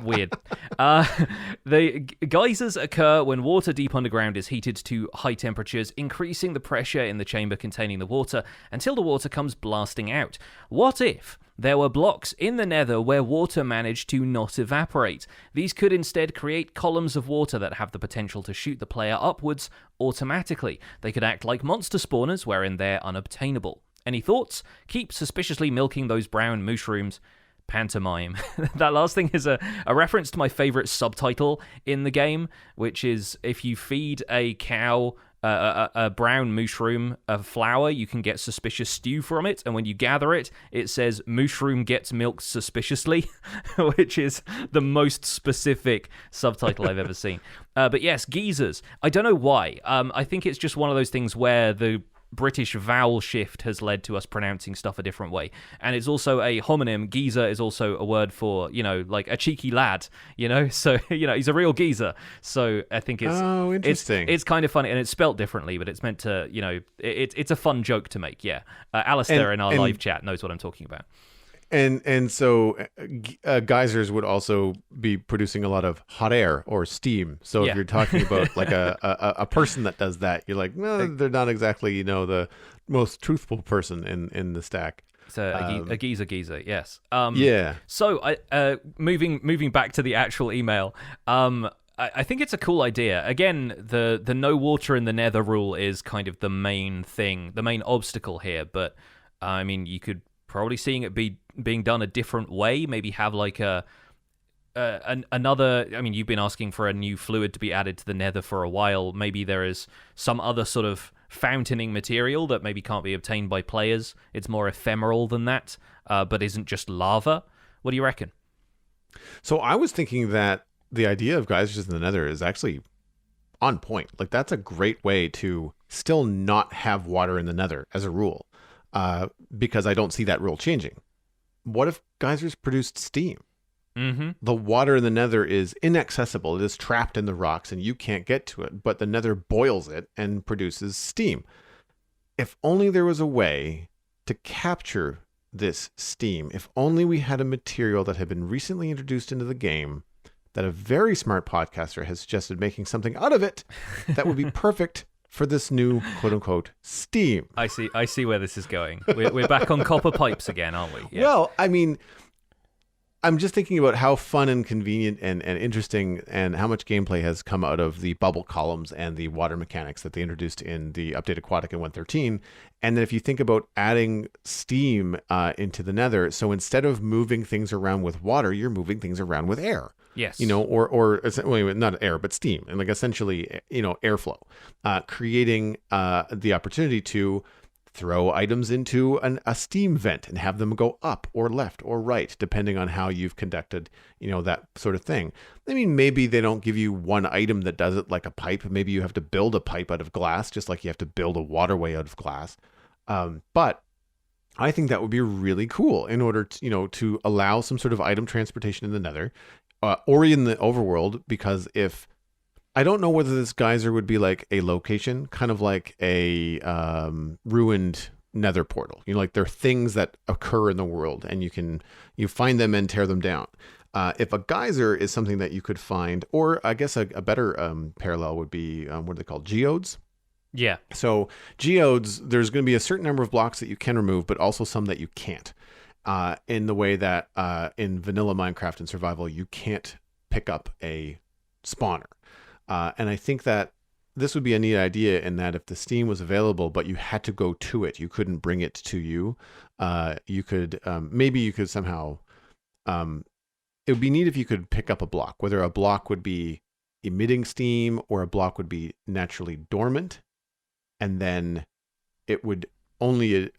weird. The geysers occur when water deep underground is heated to high temperatures, increasing the pressure in the chamber containing the water until the water comes blasting out. What if there were blocks in the nether where water managed to not evaporate? These could instead create columns of water that have the potential to shoot the player upwards automatically. They could act like monster spawners, wherein they're unobtainable. Any thoughts? Keep suspiciously milking those brown mushrooms. Pantomime. That last thing is a reference to my favorite subtitle in the game, which is if you feed a cow a brown mushroom, a flower, you can get suspicious stew from it, and when you gather it, it says mushroom gets milked suspiciously, which is the most specific subtitle I've ever seen. But yes, geezers. I don't know why. I think it's just one of those things where the British vowel shift has led to us pronouncing stuff a different way. And it's also a homonym. Geezer is also a word for, like a cheeky lad, So, he's a real geezer. So I think it's... Oh, interesting. It's kind of funny, and it's spelt differently, but it's meant to, it's a fun joke to make, yeah. Alistair in our live chat knows what I'm talking about. And so geysers would also be producing a lot of hot air or steam. So if you're talking about like a person that does that, you're like, no, they're not exactly, the most truthful person in the stack. It's a geezer, yes. Yeah. So moving back to the actual email, I think it's a cool idea. Again, the no water in the nether rule is kind of the main thing, the main obstacle here. But I mean, you could probably seeing it being done a different way, maybe have like another... I mean, you've been asking for a new fluid to be added to the nether for a while. Maybe there is some other sort of fountaining material that maybe can't be obtained by players. It's more ephemeral than that, but isn't just lava. What do you reckon? So I was thinking that the idea of geysers in the nether is actually on point. Like, that's a great way to still not have water in the nether as a rule. Because I don't see that rule changing. What if geysers produced steam? Mm-hmm. The water in the Nether is inaccessible. It is trapped in the rocks and you can't get to it, but the Nether boils it and produces steam. If only there was a way to capture this steam. If only we had a material that had been recently introduced into the game that a very smart podcaster has suggested making something out of it that would be perfect for this new quote-unquote steam. I see where this is going. We're back on copper pipes again, aren't we? Yeah. Well, I mean, I'm just thinking about how fun and convenient and interesting and how much gameplay has come out of the bubble columns and the water mechanics that they introduced in the update Aquatic in 1.13. And then if you think about adding steam into the Nether, so instead of moving things around with water, you're moving things around with air. Yes. Or not air, but steam, and like essentially, airflow, creating the opportunity to throw items into a steam vent and have them go up or left or right, depending on how you've conducted, that sort of thing. I mean, maybe they don't give you one item that does it like a pipe. Maybe you have to build a pipe out of glass, just like you have to build a waterway out of glass. But I think that would be really cool in order to allow some sort of item transportation in the Nether or in the overworld, because I don't know whether this geyser would be like a location, kind of like a ruined Nether portal. Like there are things that occur in the world, and you find them and tear them down. If a geyser is something that you could find, or I guess a better parallel would be what are they called? Geodes. Yeah. So geodes, there's going to be a certain number of blocks that you can remove, but also some that you can't. In the way that in vanilla Minecraft and survival, you can't pick up a spawner. And I think that this would be a neat idea in that if the steam was available, but you had to go to it, you couldn't bring it to you. You could, maybe you could somehow, it would be neat if you could pick up a block, whether a block would be emitting steam or a block would be naturally dormant. And then it would only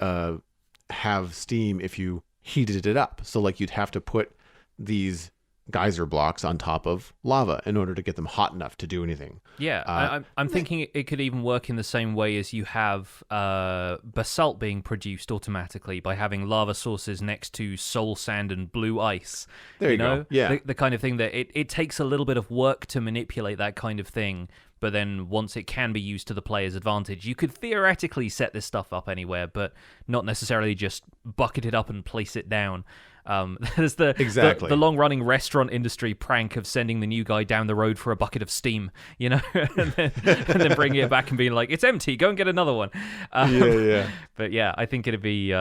have steam if you heated it up. So like you'd have to put these geyser blocks on top of lava in order to get them hot enough to do anything. Yeah, I'm thinking it could even work in the same way as you have basalt being produced automatically by having lava sources next to soul sand and blue ice. There you go. Yeah. The kind of thing that it takes a little bit of work to manipulate that kind of thing, but then once it can be used to the player's advantage, you could theoretically set this stuff up anywhere, but not necessarily just bucket it up and place it down. There's the long-running restaurant industry prank of sending the new guy down the road for a bucket of steam, and then bringing it back and being like, it's empty, go and get another one. Yeah. But yeah, I think it'd be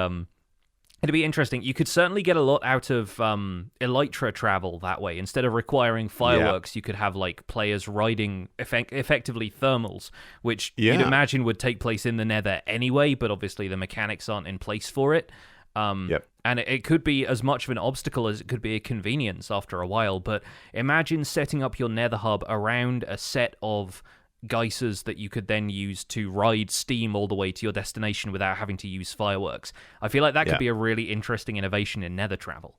interesting. You could certainly get a lot out of elytra travel that way. Instead of requiring fireworks, you could have like players riding effectively thermals, which you'd imagine would take place in the Nether anyway, but obviously the mechanics aren't in place for it. And it could be as much of an obstacle as it could be a convenience after a while, but imagine setting up your Nether hub around a set of geysers that you could then use to ride steam all the way to your destination without having to use fireworks. I feel like that could be a really interesting innovation in Nether travel.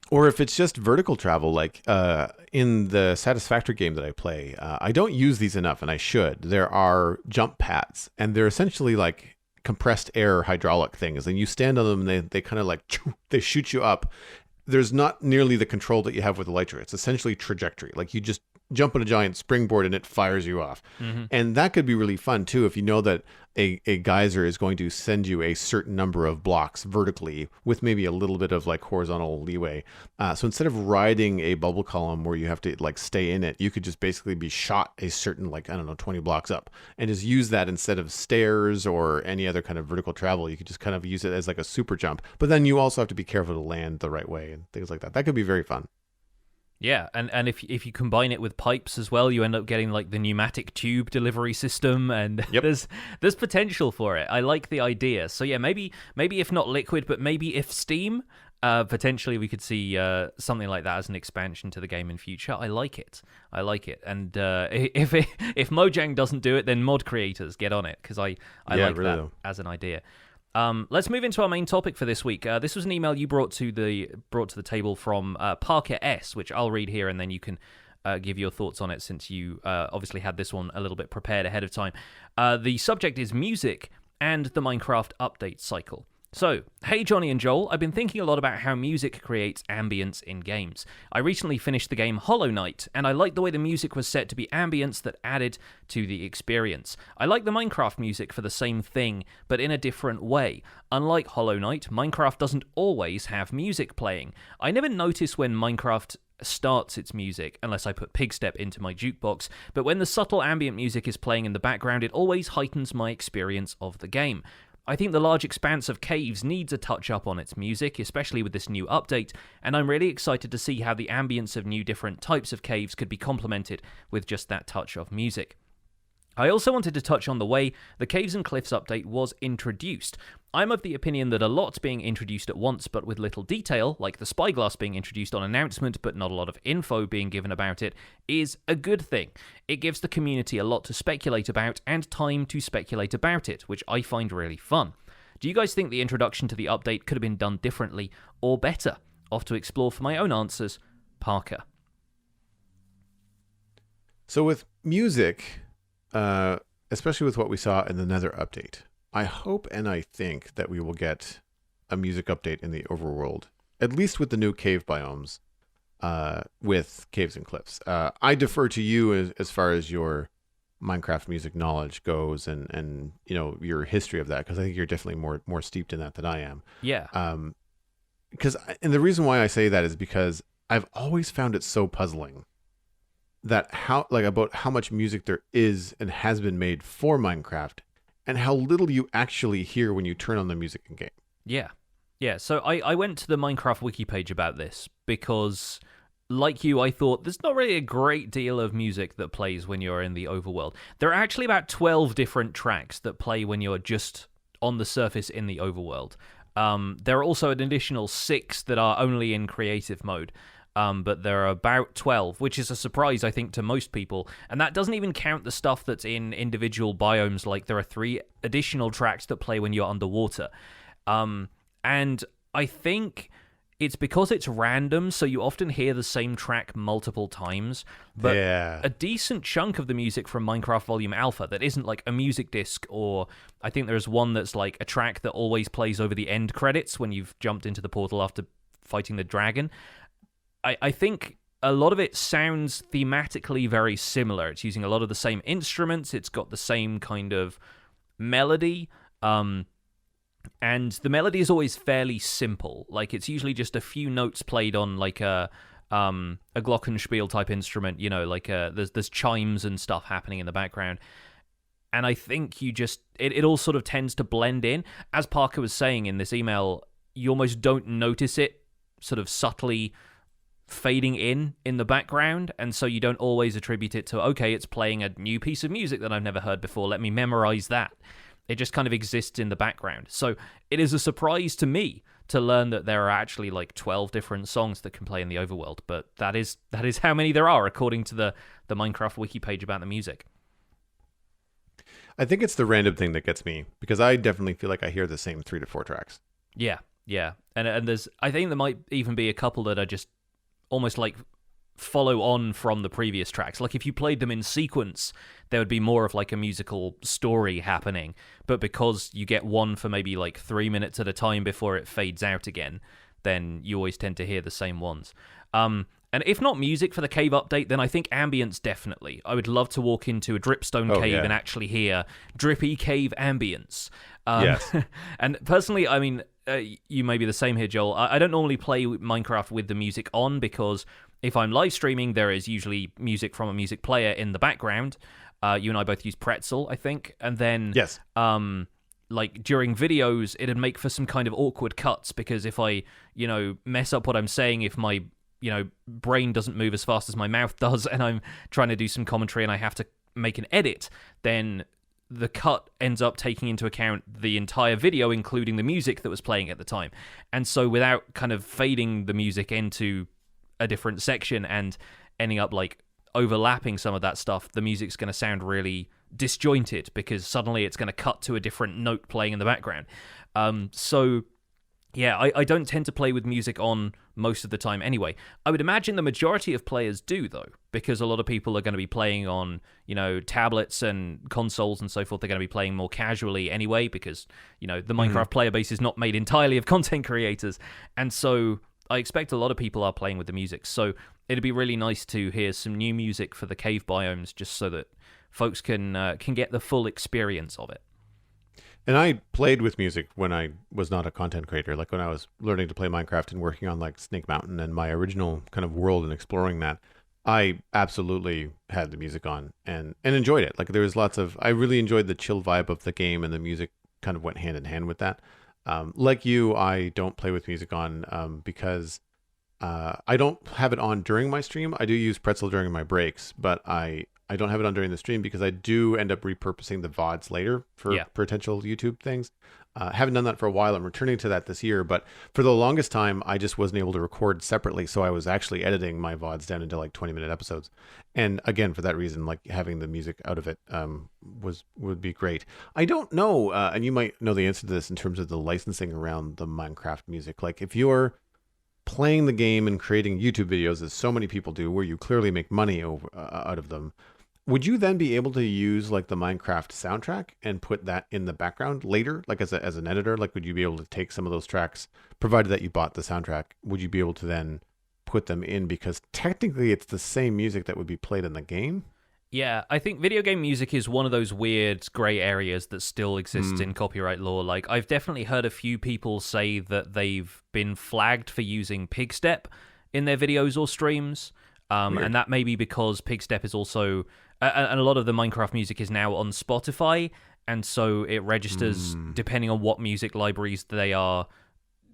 Or if it's just vertical travel, like in the Satisfactory game that I play, I don't use these enough, and I should. There are jump pads, and they're essentially like compressed air hydraulic things, and you stand on them and they kind of like they shoot you up. There's not nearly the control that you have with Elytra. It's essentially trajectory. Like you just jump on a giant springboard and it fires you off. Mm-hmm. And that could be really fun too if you know that a geyser is going to send you a certain number of blocks vertically with maybe a little bit of like horizontal leeway. So instead of riding a bubble column where you have to like stay in it, you could just basically be shot a certain 20 blocks up and just use that instead of stairs or any other kind of vertical travel. You could just kind of use it as like a super jump, but then you also have to be careful to land the right way and things like that. That could be very fun. Yeah, and if you combine it with pipes as well, you end up getting like the pneumatic tube delivery system, and there's potential for it. I like the idea. So yeah, maybe if not liquid, but maybe if steam, potentially we could see something like that as an expansion to the game in future. I like it. And if Mojang doesn't do it, then mod creators get on it, because I like really that as an idea. Let's move into our main topic for this week. This was an email you brought to the table from Parker S, which I'll read here, and then you can give your thoughts on it, since you obviously had this one a little bit prepared ahead of time. The subject is music and the Minecraft update cycle. So, hey Johnny and Joel, I've been thinking a lot about how music creates ambience in games. I recently finished the game Hollow Knight, and I liked the way the music was set to be ambience that added to the experience. I like the Minecraft music for the same thing, but in a different way. Unlike Hollow Knight, Minecraft doesn't always have music playing. I never notice when Minecraft starts its music, unless I put Pigstep into my jukebox, but when the subtle ambient music is playing in the background, it always heightens my experience of the game. I think the large expanse of caves needs a touch up on its music, especially with this new update, and I'm really excited to see how the ambience of new different types of caves could be complemented with just that touch of music. I also wanted to touch on the way the Caves and Cliffs update was introduced. I'm of the opinion that a lot's being introduced at once but with little detail, like the spyglass being introduced on announcement but not a lot of info being given about it, is a good thing. It gives the community a lot to speculate about and time to speculate about it, which I find really fun. Do you guys think the introduction to the update could have been done differently or better? Off to explore for my own answers, Parker. So with music, especially with what we saw in the Nether update, I hope and I think that we will get a music update in the overworld, at least with the new cave biomes, with caves and cliffs. I defer to you as far as your Minecraft music knowledge goes, and your history of that, because I think you're definitely more steeped in that than I am. Yeah. And the reason why I say that is because I've always found it so puzzling that about how much music there is and has been made for Minecraft, and how little you actually hear when you turn on the music in game. Yeah. So I went to the Minecraft wiki page about this because, like you, I thought there's not really a great deal of music that plays when you're in the overworld. There are actually about 12 different tracks that play when you're just on the surface in the overworld. There are also an additional 6 that are only in creative mode. But there are about 12, which is a surprise, I think, to most people. And that doesn't even count the stuff that's in individual biomes, like there are 3 additional tracks that play when you're underwater. And I think it's because it's random, so you often hear the same track multiple times. But a decent chunk of the music from Minecraft Volume Alpha that isn't like a music disc, or I think there's one that's like a track that always plays over the end credits when you've jumped into the portal after fighting the dragon. I think a lot of it sounds thematically very similar. It's using a lot of the same instruments. It's got the same kind of melody. And the melody is always fairly simple. Like, it's usually just a few notes played on like a glockenspiel type instrument, like there's chimes and stuff happening in the background. And I think it all sort of tends to blend in. As Parker was saying in this email, you almost don't notice it sort of subtly fading in the background, and so you don't always attribute it to, okay, it's playing a new piece of music that I've never heard before, let me memorize that. It just kind of exists in the background. So it is a surprise to me to learn that there are actually like 12 different songs that can play in the overworld, but that is how many there are according to the Minecraft wiki page about the music. I think it's the random thing that gets me, because I definitely feel like I hear the same 3 to 4 tracks. Yeah. And I think there might even be a couple that are just almost like follow on from the previous tracks. Like if you played them in sequence, there would be more of like a musical story happening. But because you get one for maybe like 3 minutes at a time before it fades out again, then you always tend to hear the same ones. And if not music for the cave update, then I think ambience definitely. I would love to walk into a dripstone cave and actually hear drippy cave ambience. Yes. And personally, I mean, you may be the same here, Joel. I don't normally play Minecraft with the music on, because if I'm live streaming, there is usually music from a music player in the background. You and I both use Pretzel, I think. And then, yes. Like during videos, it'd make for some kind of awkward cuts, because if I, mess up what I'm saying, if my, brain doesn't move as fast as my mouth does, and I'm trying to do some commentary and I have to make an edit, then the cut ends up taking into account the entire video, including the music that was playing at the time. And so without kind of fading the music into a different section and ending up like overlapping some of that stuff, the music's going to sound really disjointed, because suddenly it's going to cut to a different note playing in the background. So Yeah, I don't tend to play with music on most of the time anyway. I would imagine the majority of players do, though, because a lot of people are going to be playing on, tablets and consoles and so forth. They're going to be playing more casually anyway, because, the Minecraft player base is not made entirely of content creators. And so I expect a lot of people are playing with the music. So it'd be really nice to hear some new music for the cave biomes, just so that folks can get the full experience of it. And I played with music when I was not a content creator, like when I was learning to play Minecraft and working on like Snake Mountain and my original kind of world and exploring that. I absolutely had the music on and enjoyed it. Like there was I really enjoyed the chill vibe of the game, and the music kind of went hand in hand with that. Like you, I don't play with music on because I don't have it on during my stream. I do use Pretzel during my breaks, but I don't have it on during the stream because I do end up repurposing the VODs later for potential YouTube things. Haven't done that for a while. I'm returning to that this year, but for the longest time, I just wasn't able to record separately. So I was actually editing my VODs down into like 20-minute episodes. And again, for that reason, like having the music out of it would be great. I don't know, and you might know the answer to this in terms of the licensing around the Minecraft music. Like if you're playing the game and creating YouTube videos, as so many people do, where you clearly make money out of them, would you then be able to use like the Minecraft soundtrack and put that in the background later, like as an editor? Like, would you be able to take some of those tracks, provided that you bought the soundtrack? Would you be able to then put them in, because technically it's the same music that would be played in the game? Yeah, I think video game music is one of those weird gray areas that still exists in copyright law. Like, I've definitely heard a few people say that they've been flagged for using Pigstep in their videos or streams. And that may be because Pigstep is also... and a lot of the Minecraft music is now on Spotify, and so it registers depending on what music libraries they are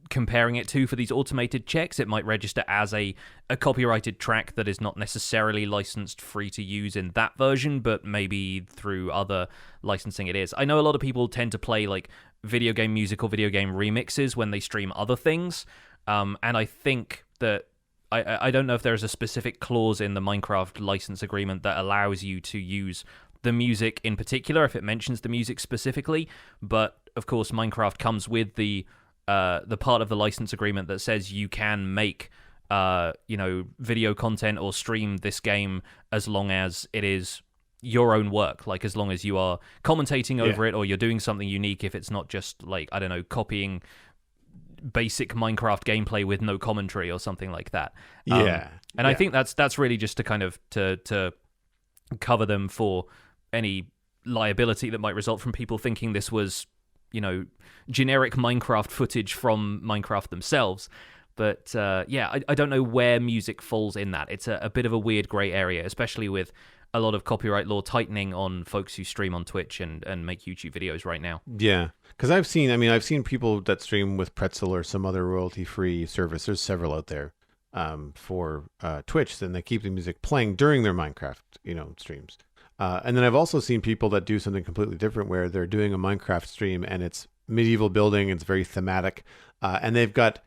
comparing it to for these automated checks. It might register as a copyrighted track that is not necessarily licensed free to use in that version, but maybe through other licensing it is. I know a lot of people tend to play like video game music or video game remixes when they stream other things, and I think that I don't know if there's a specific clause in the Minecraft license agreement that allows you to use the music in particular, if it mentions the music specifically, but of course Minecraft comes with the part of the license agreement that says you can make video content or stream this game as long as it is your own work, like as long as you are commentating over it or you're doing something unique, if it's not just like, I don't know, copying basic Minecraft gameplay with no commentary or something like that. I think that's really just to kind of to cover them for any liability that might result from people thinking this was, generic Minecraft footage from Minecraft themselves. But I don't know where music falls in that. It's a bit of a weird gray area, especially with a lot of copyright law tightening on folks who stream on Twitch and make YouTube videos right now. Yeah, because I've seen people that stream with Pretzel or some other royalty-free service. There's several out there for Twitch, then they keep the music playing during their Minecraft, streams. And then I've also seen people that do something completely different, where they're doing a Minecraft stream and it's medieval building, it's very thematic, and they've got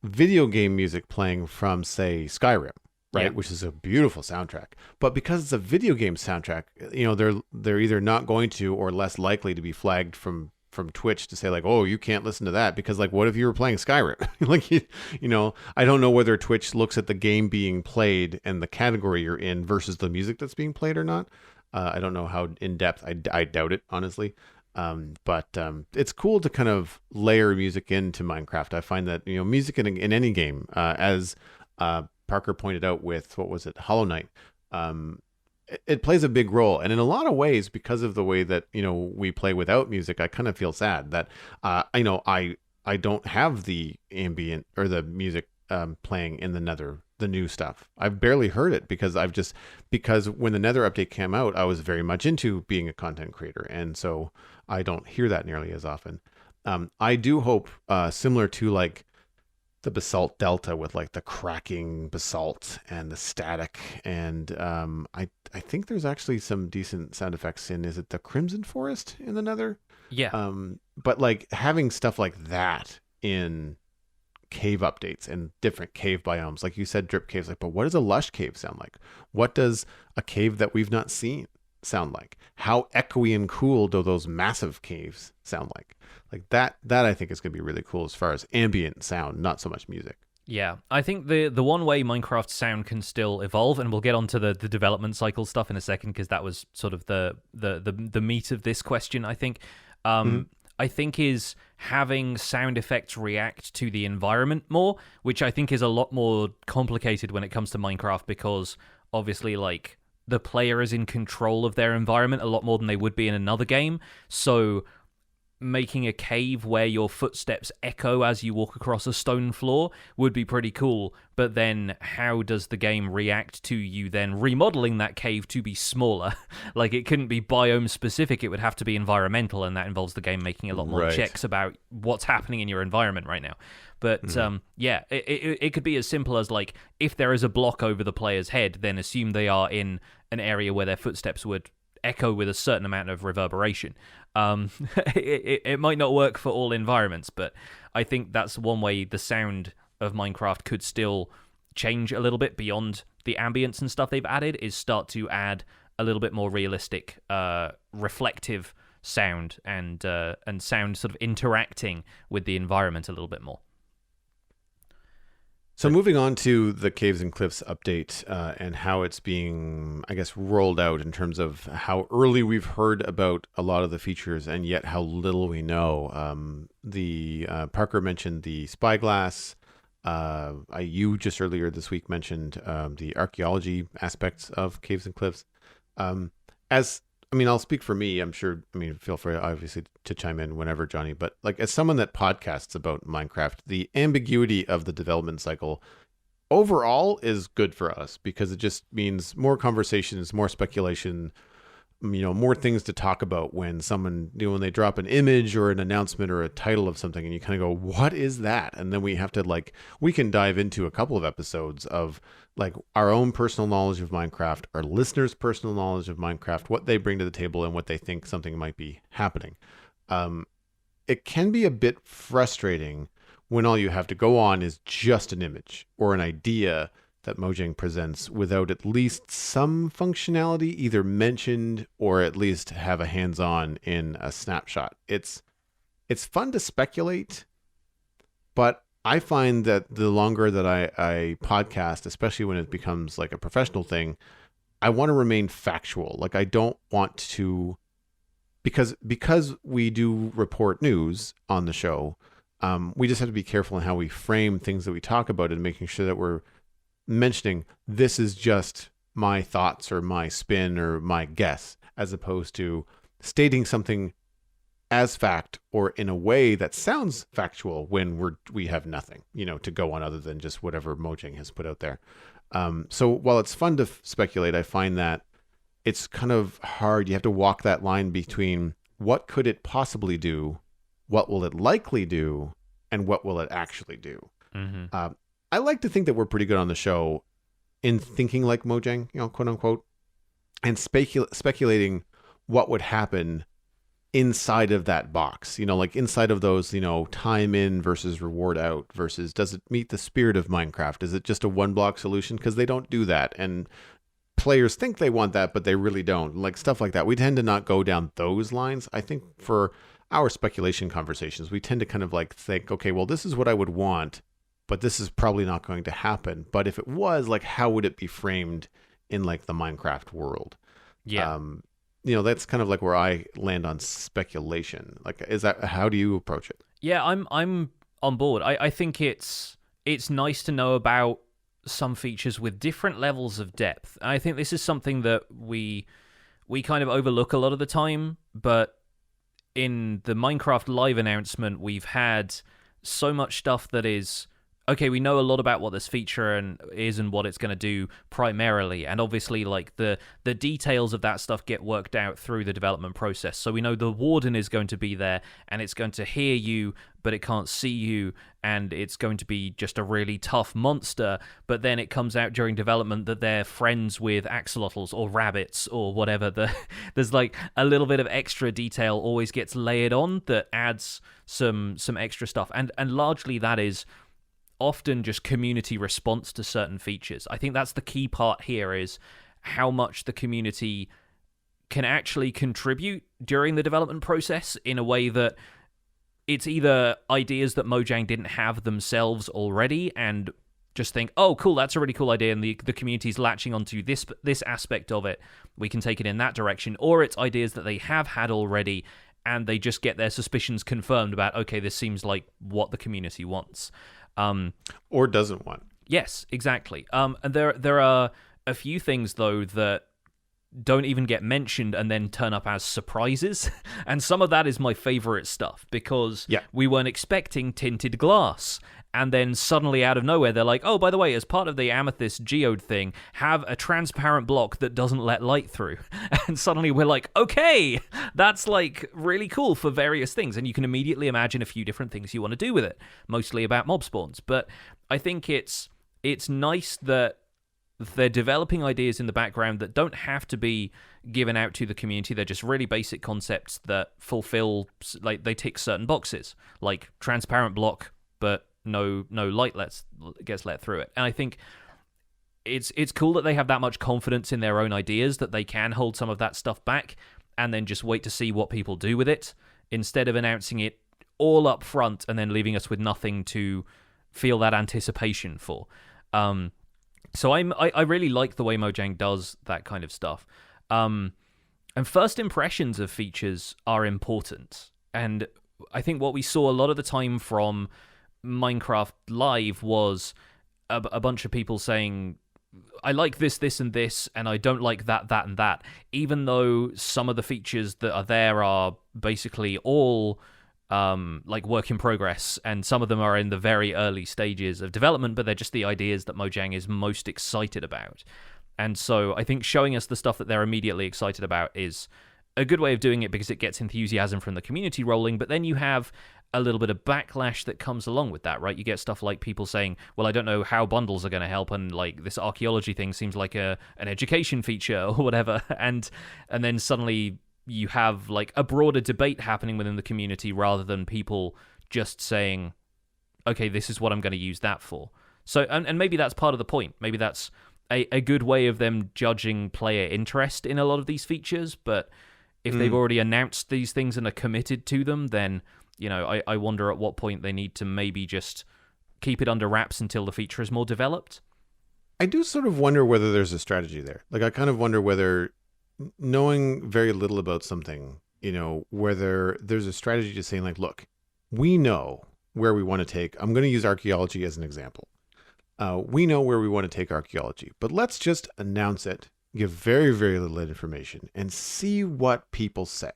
video game music playing from, say, Skyrim. Right, which is a beautiful soundtrack. But because it's a video game soundtrack, they're either not going to or less likely to be flagged from Twitch to say like, oh, you can't listen to that because like, what if you were playing Skyrim? Like, I don't know whether Twitch looks at the game being played and the category you're in versus the music that's being played or not. I don't know how in depth. I doubt it, honestly. But it's cool to kind of layer music into Minecraft. I find that music in any game, as Parker pointed out with, what was it, Hollow Knight, it plays a big role. And in a lot of ways, because of the way that, we play without music, I kind of feel sad that, I don't have the ambient or the music playing in the Nether, the new stuff. I've barely heard it because when the Nether update came out, I was very much into being a content creator. And so I don't hear that nearly as often. I do hope, similar to like the basalt delta with like the cracking basalt and the static, and I think there's actually some decent sound effects in, is it the Crimson Forest in the Nether? But like having stuff like that in cave updates and different cave biomes, like you said, drip caves, like, but what does a lush cave sound like? What does a cave that we've not seen sound like? How echoey and cool do those massive caves sound like? Like that I think is going to be really cool as far as ambient sound, not so much music. Yeah, I think the one way Minecraft sound can still evolve, and we'll get onto the development cycle stuff in a second because that was sort of the meat of this question. I think, Mhm. I think is having sound effects react to the environment more, which I think is a lot more complicated when it comes to Minecraft because obviously like the player is in control of their environment a lot more than they would be in another game. So making a cave where your footsteps echo as you walk across a stone floor would be pretty cool, but then how does the game react to you then remodeling that cave to be smaller? Like, it couldn't be biome specific, it would have to be environmental, and that involves the game making a lot more Right. checks about what's happening in your environment right now. But yeah, it could be as simple as like, if there is a block over the player's head, then assume they are in an area where their footsteps would echo with a certain amount of reverberation. It might not work for all environments, but I think that's one way the sound of Minecraft could still change a little bit beyond the ambience and stuff they've added, is start to add a little bit more realistic, reflective sound and sound sort of interacting with the environment a little bit more. So moving on to the Caves and Cliffs update and how it's being, I guess, rolled out in terms of how early we've heard about a lot of the features and yet how little we know. The Parker mentioned the spyglass. You just earlier this week mentioned the archaeology aspects of Caves and Cliffs. As I mean, I'll speak for me. I'm sure. I mean, feel free, obviously, to chime in whenever, Johnny. But like, as someone that podcasts about Minecraft, the ambiguity of the development cycle overall is good for us because it just means more conversations, more speculation, more things to talk about when someone, when they drop an image or an announcement or a title of something and you kind of go, what is that? And then we have to we can dive into a couple of episodes of like our own personal knowledge of Minecraft, our listeners' personal knowledge of Minecraft, what they bring to the table and what they think something might be happening. It can be a bit frustrating when all you have to go on is just an image or an idea that Mojang presents without at least some functionality either mentioned or at least have a hands-on in a snapshot. It's fun to speculate, but I find that the longer that I podcast, especially when it becomes like a professional thing, I want to remain factual. Like I don't want to, because we do report news on the show, we just have to be careful in how we frame things that we talk about and making sure that we're mentioning this is just my thoughts or my spin or my guess, as opposed to stating something as fact or in a way that sounds factual when we have nothing, to go on other than just whatever Mojang has put out there. So while it's fun to speculate, I find that it's kind of hard. You have to walk that line between what could it possibly do, what will it likely do, and what will it actually do. Mm-hmm. I like to think that we're pretty good on the show in thinking like Mojang, quote unquote, and speculating what would happen inside of that box, like inside of those, time in versus reward out versus does it meet the spirit of Minecraft? Is it just a one block solution? Because they don't do that. And players think they want that, but they really don't. Like stuff like that. We tend to not go down those lines. I think for our speculation conversations, we tend to kind of like think, okay, well, this is what I would want, but this is probably not going to happen. But if it was, like, how would it be framed in like the Minecraft world? Yeah. That's kind of like where I land on speculation. Like, how do you approach it? Yeah, I'm on board. I think it's nice to know about some features with different levels of depth. I think this is something that we kind of overlook a lot of the time, but in the Minecraft Live announcement, we've had so much stuff that is, okay, we know a lot about what this feature is and what it's going to do primarily, and obviously like the details of that stuff get worked out through the development process. So we know the warden is going to be there and it's going to hear you, but it can't see you, and it's going to be just a really tough monster, but then it comes out during development that they're friends with axolotls or rabbits or whatever. There's like a little bit of extra detail always gets layered on that adds some extra stuff, and largely that is often just community response to certain features. I think that's the key part here, is how much the community can actually contribute during the development process in a way that it's either ideas that Mojang didn't have themselves already and just think, oh, cool, that's a really cool idea, and the community's latching onto this aspect of it. We can take it in that direction. Or it's ideas that they have had already, and they just get their suspicions confirmed about, okay, this seems like what the community wants. Or doesn't want. Yes, exactly. And there are a few things, though, that don't even get mentioned and then turn up as surprises. And some of that is my favorite stuff, because we weren't expecting tinted glass. And then suddenly out of nowhere, they're like, oh, by the way, as part of the Amethyst Geode thing, have a transparent block that doesn't let light through. And suddenly we're like, okay, that's like really cool for various things. And you can immediately imagine a few different things you want to do with it, mostly about mob spawns. But I think it's nice that they're developing ideas in the background that don't have to be given out to the community. They're just really basic concepts that fulfill, like, they tick certain boxes, like transparent block, but no light gets let through it. And I think it's cool that they have that much confidence in their own ideas that they can hold some of that stuff back and then just wait to see what people do with it, instead of announcing it all up front and then leaving us with nothing to feel that anticipation for. So I really like the way Mojang does that kind of stuff. And first impressions of features are important. And I think what we saw a lot of the time from Minecraft Live was a bunch of people saying, I like this, this, and this, and I don't like that, that, and that, even though some of the features that are there are basically all like work in progress, and some of them are in the very early stages of development, but they're just the ideas that Mojang is most excited about. And so I think showing us the stuff that they're immediately excited about is a good way of doing it, because it gets enthusiasm from the community rolling, but then you have a little bit of backlash that comes along with that, right? You get stuff like people saying, well, I don't know how bundles are going to help, and like this archaeology thing seems like an education feature or whatever, and then suddenly you have like a broader debate happening within the community rather than people just saying, okay, this is what I'm going to use that for. So, and maybe that's part of the point. Maybe that's a good way of them judging player interest in a lot of these features. But if they've already announced these things and are committed to them, then, you know, I wonder at what point they need to maybe just keep it under wraps until the feature is more developed. I do sort of wonder whether there's a strategy there. Like, I kind of wonder whether, knowing very little about something, you know, whether there's a strategy to saying, like, look, we know where we want to take, I'm going to use archaeology as an example. We know where we want to take archaeology, but let's just announce it, give very, very little information, and see what people say.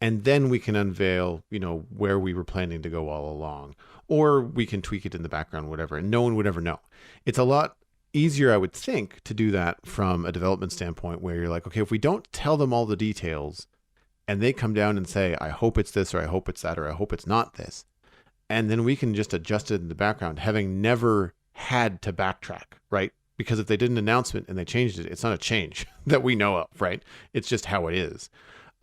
And then we can unveil, you know, where we were planning to go all along. Or we can tweak it in the background, whatever, and no one would ever know. It's a lot easier, I would think, to do that from a development standpoint, where you're like, okay, if we don't tell them all the details and they come down and say, I hope it's this, or I hope it's that, or I hope it's not this, and then we can just adjust it in the background, having never had to backtrack, right? Because if they did an announcement and they changed it, it's not a change that we know of, right? It's just how it is.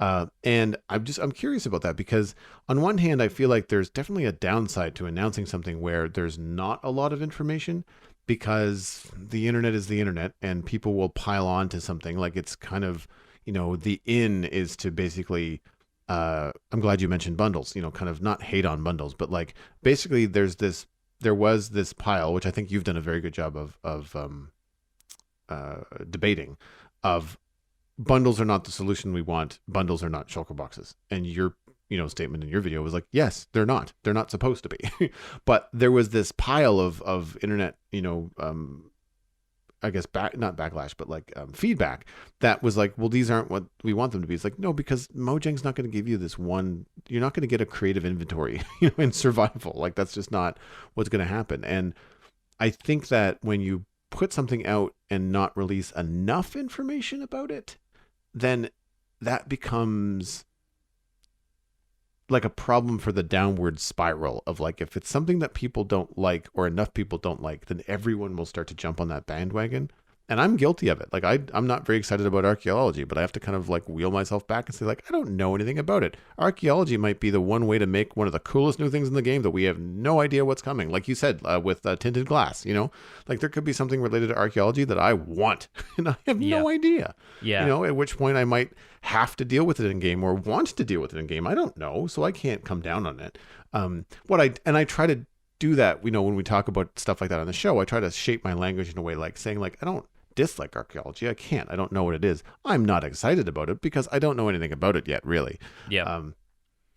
And I'm curious about that, because on one hand, I feel like there's definitely a downside to announcing something where there's not a lot of information, because the internet is the internet and people will pile on to something. Like, it's kind of, you know, the in is to basically, I'm glad you mentioned bundles, you know, kind of not hate on bundles, but like basically there was this pile, which I think you've done a very good job of debating, of bundles are not the solution we want. Bundles are not shulker boxes. And your, you know, statement in your video was like, yes, they're not supposed to be. But there was this pile of internet, you know, I guess not backlash, but like feedback that was like, well, these aren't what we want them to be. It's like, no, because Mojang's not going to give you this one. You're not going to get a creative inventory, you know, in survival. Like, that's just not what's going to happen. And I think that when you put something out and not release enough information about it, then that becomes like a problem for the downward spiral of, like, if it's something that people don't like, or enough people don't like, then everyone will start to jump on that bandwagon. And I'm guilty of it. Like I'm not very excited about archaeology, but I have to kind of like wheel myself back and say like, I don't know anything about it. Archaeology might be the one way to make one of the coolest new things in the game that we have no idea what's coming. Like you said, with tinted glass, like there could be something related to archaeology that I want and I have no idea. Yeah. At which point I might have to deal with it in game or want to deal with it in game. I don't know. So I can't come down on it. I try to do that, when we talk about stuff like that on the show, I try to shape my language in a way like saying like, I don't dislike archaeology. I can't. I don't know what it is. I'm not excited about it because I don't know anything about it yet, really. Yeah.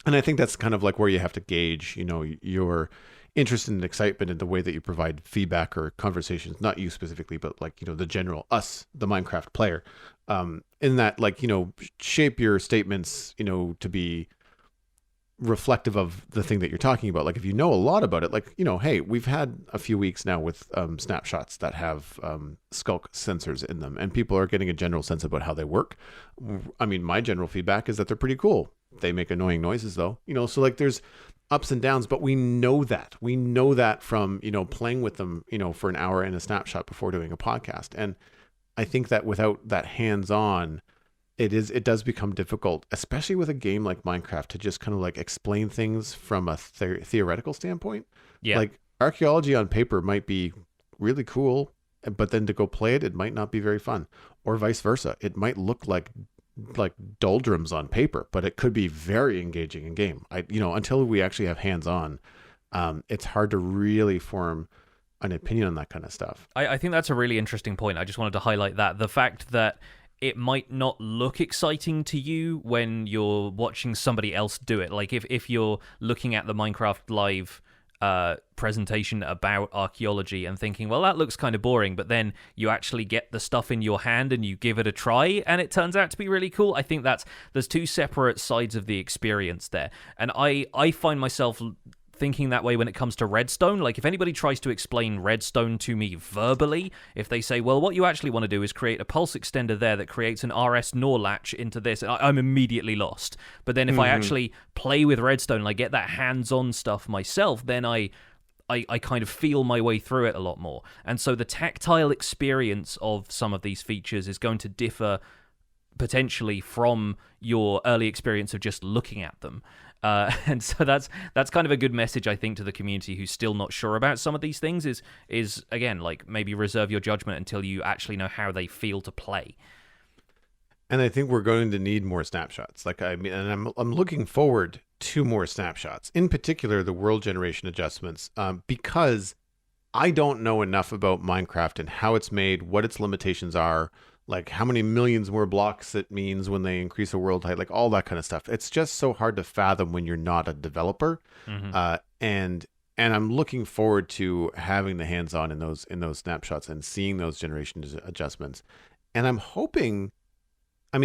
And I think that's kind of like where you have to gauge, your interest and excitement in the way that you provide feedback or conversations, not you specifically, but like, the general us, the Minecraft player, in that like, shape your statements, to be reflective of the thing that you're talking about. Like if you know a lot about it, like, hey, we've had a few weeks now with snapshots that have skulk sensors in them and people are getting a general sense about how they work. I mean, my general feedback is that they're pretty cool. They make annoying noises though, so like there's ups and downs, but we know that from, playing with them, for an hour in a snapshot before doing a podcast. And I think that without that hands-on, it does become difficult, especially with a game like Minecraft, to just kind of like explain things from a theoretical standpoint. Yeah. Like archaeology on paper might be really cool, but then to go play it, it might not be very fun, or vice versa. It might look like doldrums on paper, but it could be very engaging in game. Until we actually have hands-on, it's hard to really form an opinion on that kind of stuff. I think that's a really interesting point. I just wanted to highlight that. The fact that it might not look exciting to you when you're watching somebody else do it. Like if you're looking at the Minecraft Live presentation about archaeology and thinking, well, that looks kind of boring, but then you actually get the stuff in your hand and you give it a try and it turns out to be really cool. I think there's two separate sides of the experience there. And I find myself thinking that way when it comes to redstone. Like if anybody tries to explain redstone to me verbally, if they say, well, what you actually want to do is create a pulse extender there that creates an RS NOR latch into this, I'm immediately lost. But then if I actually play with redstone and I get that hands-on stuff myself, then I kind of feel my way through it a lot more. And so the tactile experience of some of these features is going to differ potentially from your early experience of just looking at them. And so that's kind of a good message, I think, to the community who's still not sure about some of these things is again, like maybe reserve your judgment until you actually know how they feel to play. And I think we're going to need more snapshots. And I'm looking forward to more snapshots, in particular the world generation adjustments, because I don't know enough about Minecraft and how it's made, what its limitations are, like how many millions more blocks it means when they increase a world height, like all that kind of stuff. It's just so hard to fathom when you're not a developer. And I'm looking forward to having the hands-on in those snapshots and seeing those generation adjustments. And I'm hoping, I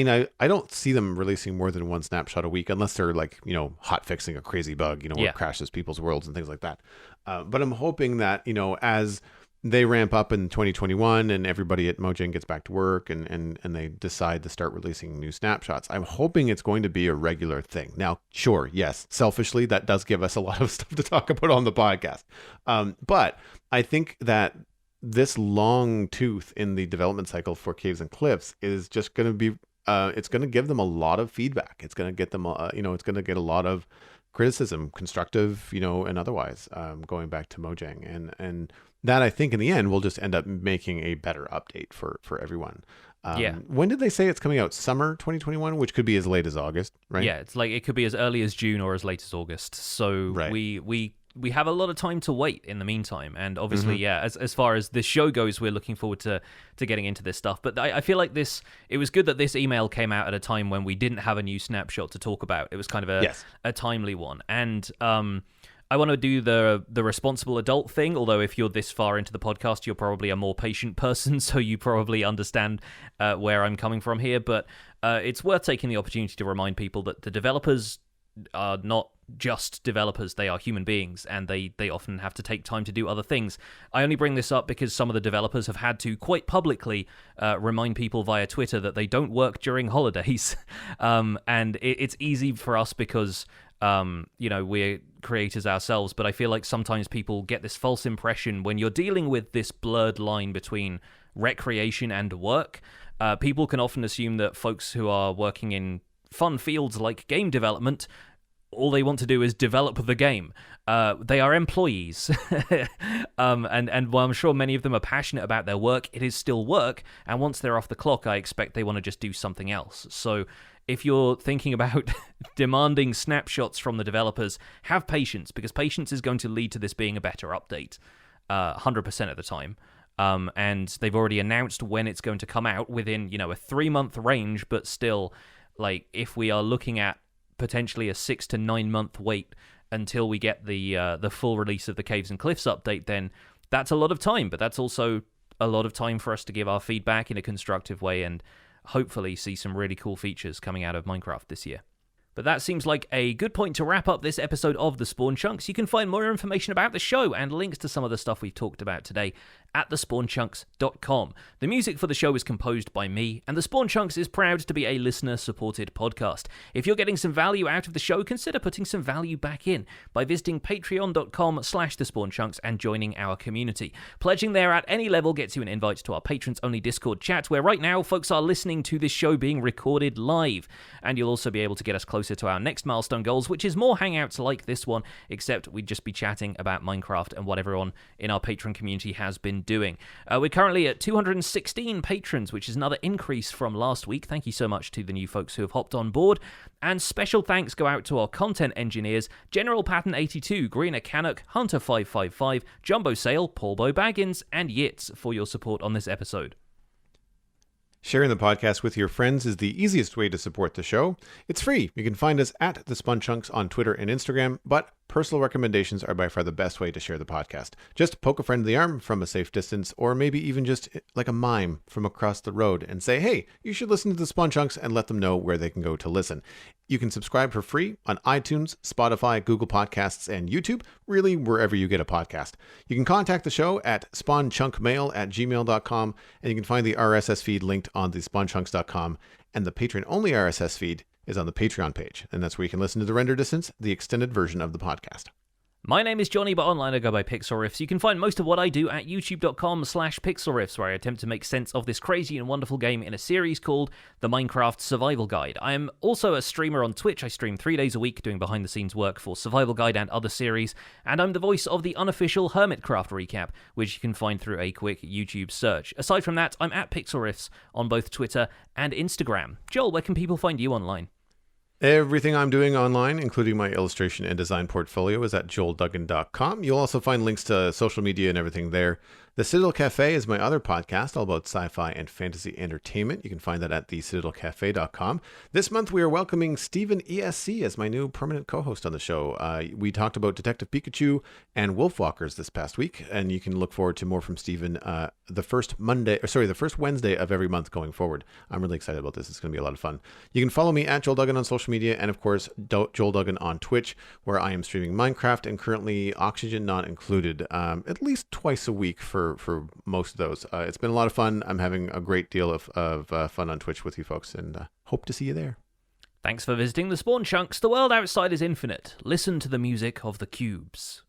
don't see them releasing more than one snapshot a week unless they're like, hot fixing a crazy bug, where it crashes people's worlds and things like that. But I'm hoping that, as they ramp up in 2021 and everybody at Mojang gets back to work and they decide to start releasing new snapshots, I'm hoping it's going to be a regular thing. Now, sure, yes, selfishly, that does give us a lot of stuff to talk about on the podcast. But I think that this long tooth in the development cycle for Caves and Cliffs is just going to be, it's going to give them a lot of feedback. It's going to get them, it's going to get a lot of criticism, constructive, and otherwise, going back to Mojang. And that, I think, in the end, will just end up making a better update for everyone. When did they say it's coming out? Summer 2021, which could be as late as August, right? Yeah, it's like it could be as early as June or as late as August. So right. we have a lot of time to wait in the meantime. And obviously, as far as this show goes, we're looking forward to getting into this stuff. But I feel like it was good that this email came out at a time when we didn't have a new snapshot to talk about. It was kind of a timely one. And I want to do the responsible adult thing, although if you're this far into the podcast, you're probably a more patient person, so you probably understand where I'm coming from here. But it's worth taking the opportunity to remind people that the developers are not just developers, they are human beings, and they often have to take time to do other things. I only bring this up because some of the developers have had to quite publicly remind people via Twitter that they don't work during holidays. And it's easy for us because We're creators ourselves, but I feel like sometimes people get this false impression when you're dealing with this blurred line between recreation and work. People can often assume that folks who are working in fun fields like game development, all they want to do is develop the game. They are employees. And while I'm sure many of them are passionate about their work, it is still work. And once they're off the clock, I expect they want to just do something else. So if you're thinking about demanding snapshots from the developers, have patience, because patience is going to lead to this being a better update 100% of the time. And they've already announced when it's going to come out within, a 3-month range, but still, like, if we are looking at potentially a 6 to 9 month wait until we get the full release of the Caves and Cliffs update, then that's a lot of time, but that's also a lot of time for us to give our feedback in a constructive way and hopefully see some really cool features coming out of Minecraft this year. But that seems like a good point to wrap up this episode of The Spawn Chunks. You can find more information about the show and links to some of the stuff we've talked about today at thespawnchunks.com. The music for the show is composed by me, and The Spawn Chunks is proud to be a listener-supported podcast. If you're getting some value out of the show, consider putting some value back in by visiting patreon.com/thespawnchunks and joining our community. Pledging there at any level gets you an invite to our patrons-only Discord chat, where right now folks are listening to this show being recorded live, and you'll also be able to get us closer to our next milestone goals, which is more hangouts like this one, except we'd just be chatting about Minecraft and what everyone in our patron community has been doing. We're currently at 216 patrons, which is another increase from last week. Thank you so much to the new folks who have hopped on board. And special thanks go out to our content engineers, General Patton 82, Greener Canuck, Hunter 555, Jumbo Sale, Paul Bo Baggins, and Yitz for your support on this episode. Sharing the podcast with your friends is the easiest way to support the show. It's free. You can find us at The Spun Chunks on Twitter and Instagram, but personal recommendations are by far the best way to share the podcast. Just poke a friend in the arm from a safe distance, or maybe even just like a mime from across the road and say, hey, you should listen to The Spun Chunks, and let them know where they can go to listen. You can subscribe for free on iTunes, Spotify, Google Podcasts, and YouTube, really wherever you get a podcast. You can contact the show at spawnchunkmail@gmail.com, and you can find the RSS feed linked on the spawnchunks.com, and the Patreon-only RSS feed is on the Patreon page, and that's where you can listen to the render distance, the extended version of the podcast. My name is Johnny, but online I go by Pixel Riffs. You can find most of what I do at youtube.com/pixelriffs, where I attempt to make sense of this crazy and wonderful game in a series called The Minecraft Survival Guide. I am also a streamer on Twitch. I stream 3 days a week doing behind-the-scenes work for Survival Guide and other series, and I'm the voice of the unofficial Hermitcraft recap, which you can find through a quick YouTube search. Aside from that, I'm at Pixel Riffs on both Twitter and Instagram. Joel, where can people find you online? Everything I'm doing online, including my illustration and design portfolio, is at joelduggan.com. You'll also find links to social media and everything there. The Citadel Cafe is my other podcast, all about sci-fi and fantasy entertainment. You can find that at thecitadelcafe.com. This month, we are welcoming Stephen ESC as my new permanent co-host on the show. We talked about Detective Pikachu and Wolfwalkers this past week, and you can look forward to more from Stephen the first Wednesday of every month going forward. I'm really excited about this. It's going to be a lot of fun. You can follow me at Joel Duggan on social media, and of course, Joel Duggan on Twitch, where I am streaming Minecraft and currently Oxygen not included, at least twice a week for most of those. It's been a lot of fun. I'm having a great deal of fun on Twitch with you folks, and hope to see you there. Thanks for visiting the Spawn Chunks. The world outside is infinite. Listen to the music of the cubes.